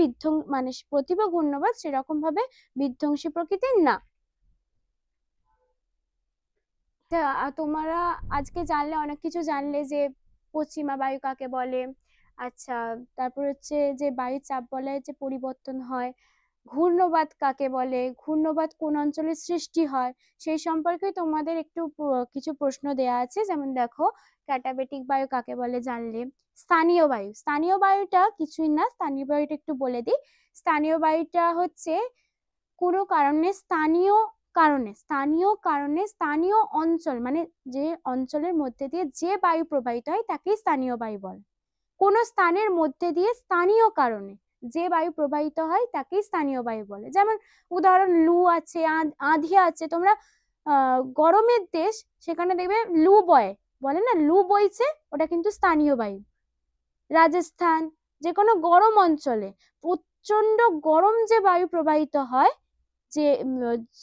প্রতীপ ঘূর্ণবাত সেরকম ভাবে বিধ্বংসী প্রকৃতির না। তোমরা আজকে জানলে, অনেক কিছু জানলে যে পশ্চিমা বায়ু কাকে বলে, আচ্ছা, তারপর হচ্ছে যে বায়ুর চাপ বলয়ের যে পরিবর্তন হয়, ঘূর্ণবাত কাকে বলে, ঘূর্ণবাত কোন অঞ্চলে সৃষ্টি হয়, সেই সম্পর্কে তোমাদের একটু কিছু প্রশ্ন দেয়া আছে। যেমন দেখো, ক্যাটাবেটিক বায়ু কাকে বলে জানলে। স্থানীয় বায়ু, স্থানীয় বায়ুটা কিছুই না, স্থানীয় বায়ুটা একটু বলে দিই। স্থানীয় বায়ুটা হচ্ছে কোনো কারণে স্থানীয় অঞ্চল, মানে যে অঞ্চলের মধ্যে দিয়ে যে বায়ু প্রবাহিত হয় তাকেই স্থানীয় বায়ু বলে। কোনো স্থানের মধ্যে দিয়ে স্থানীয় কারণে যে বায়ু প্রবাহিত হয় তাকেই স্থানীয় বায়ু বলে। যেমন উদাহরণ, লু আছে, আঁধি আছে। তোমরা গরমের দেশ, সেখানে দেখবে লু বলে না, লু বইছে, ওটা কিন্তু স্থানীয় বায়ু। রাজস্থান, যে কোনো গরম অঞ্চলে প্রচন্ড গরম যে বায়ু প্রবাহিত হয় যে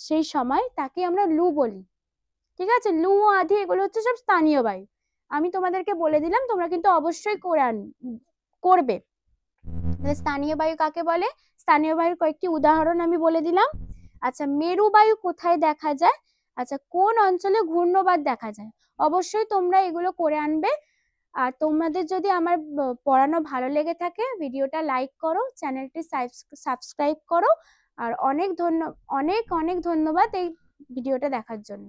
সেই সময়, তাকে আমরা লু বলি। ঠিক আছে, লু আঁধি এগুলো হচ্ছে সব স্থানীয় বায়ু। আমি তোমাদেরকে বলে দিলাম, তোমরা কিন্তু অবশ্যই করবে। স্থানীয় বায়ু কাকে বলে, স্থানীয় বায়ুর কয়েকটি উদাহরণ আমি বলে দিলাম। আচ্ছা, মেরু বায়ু কোথায় দেখা যায়? আচ্ছা, কোন অঞ্চলে ঘূর্ণবাত দেখা যায়? অবশ্যই তোমরা এগুলো করে আনবে। আর তোমাদের যদি আমার পড়ানো ভালো লেগে থাকে, ভিডিওটা লাইক করো, চ্যানেলটি সাবস্ক্রাইব করো। আর অনেক অনেক ধন্যবাদ এই ভিডিওটা দেখার জন্য।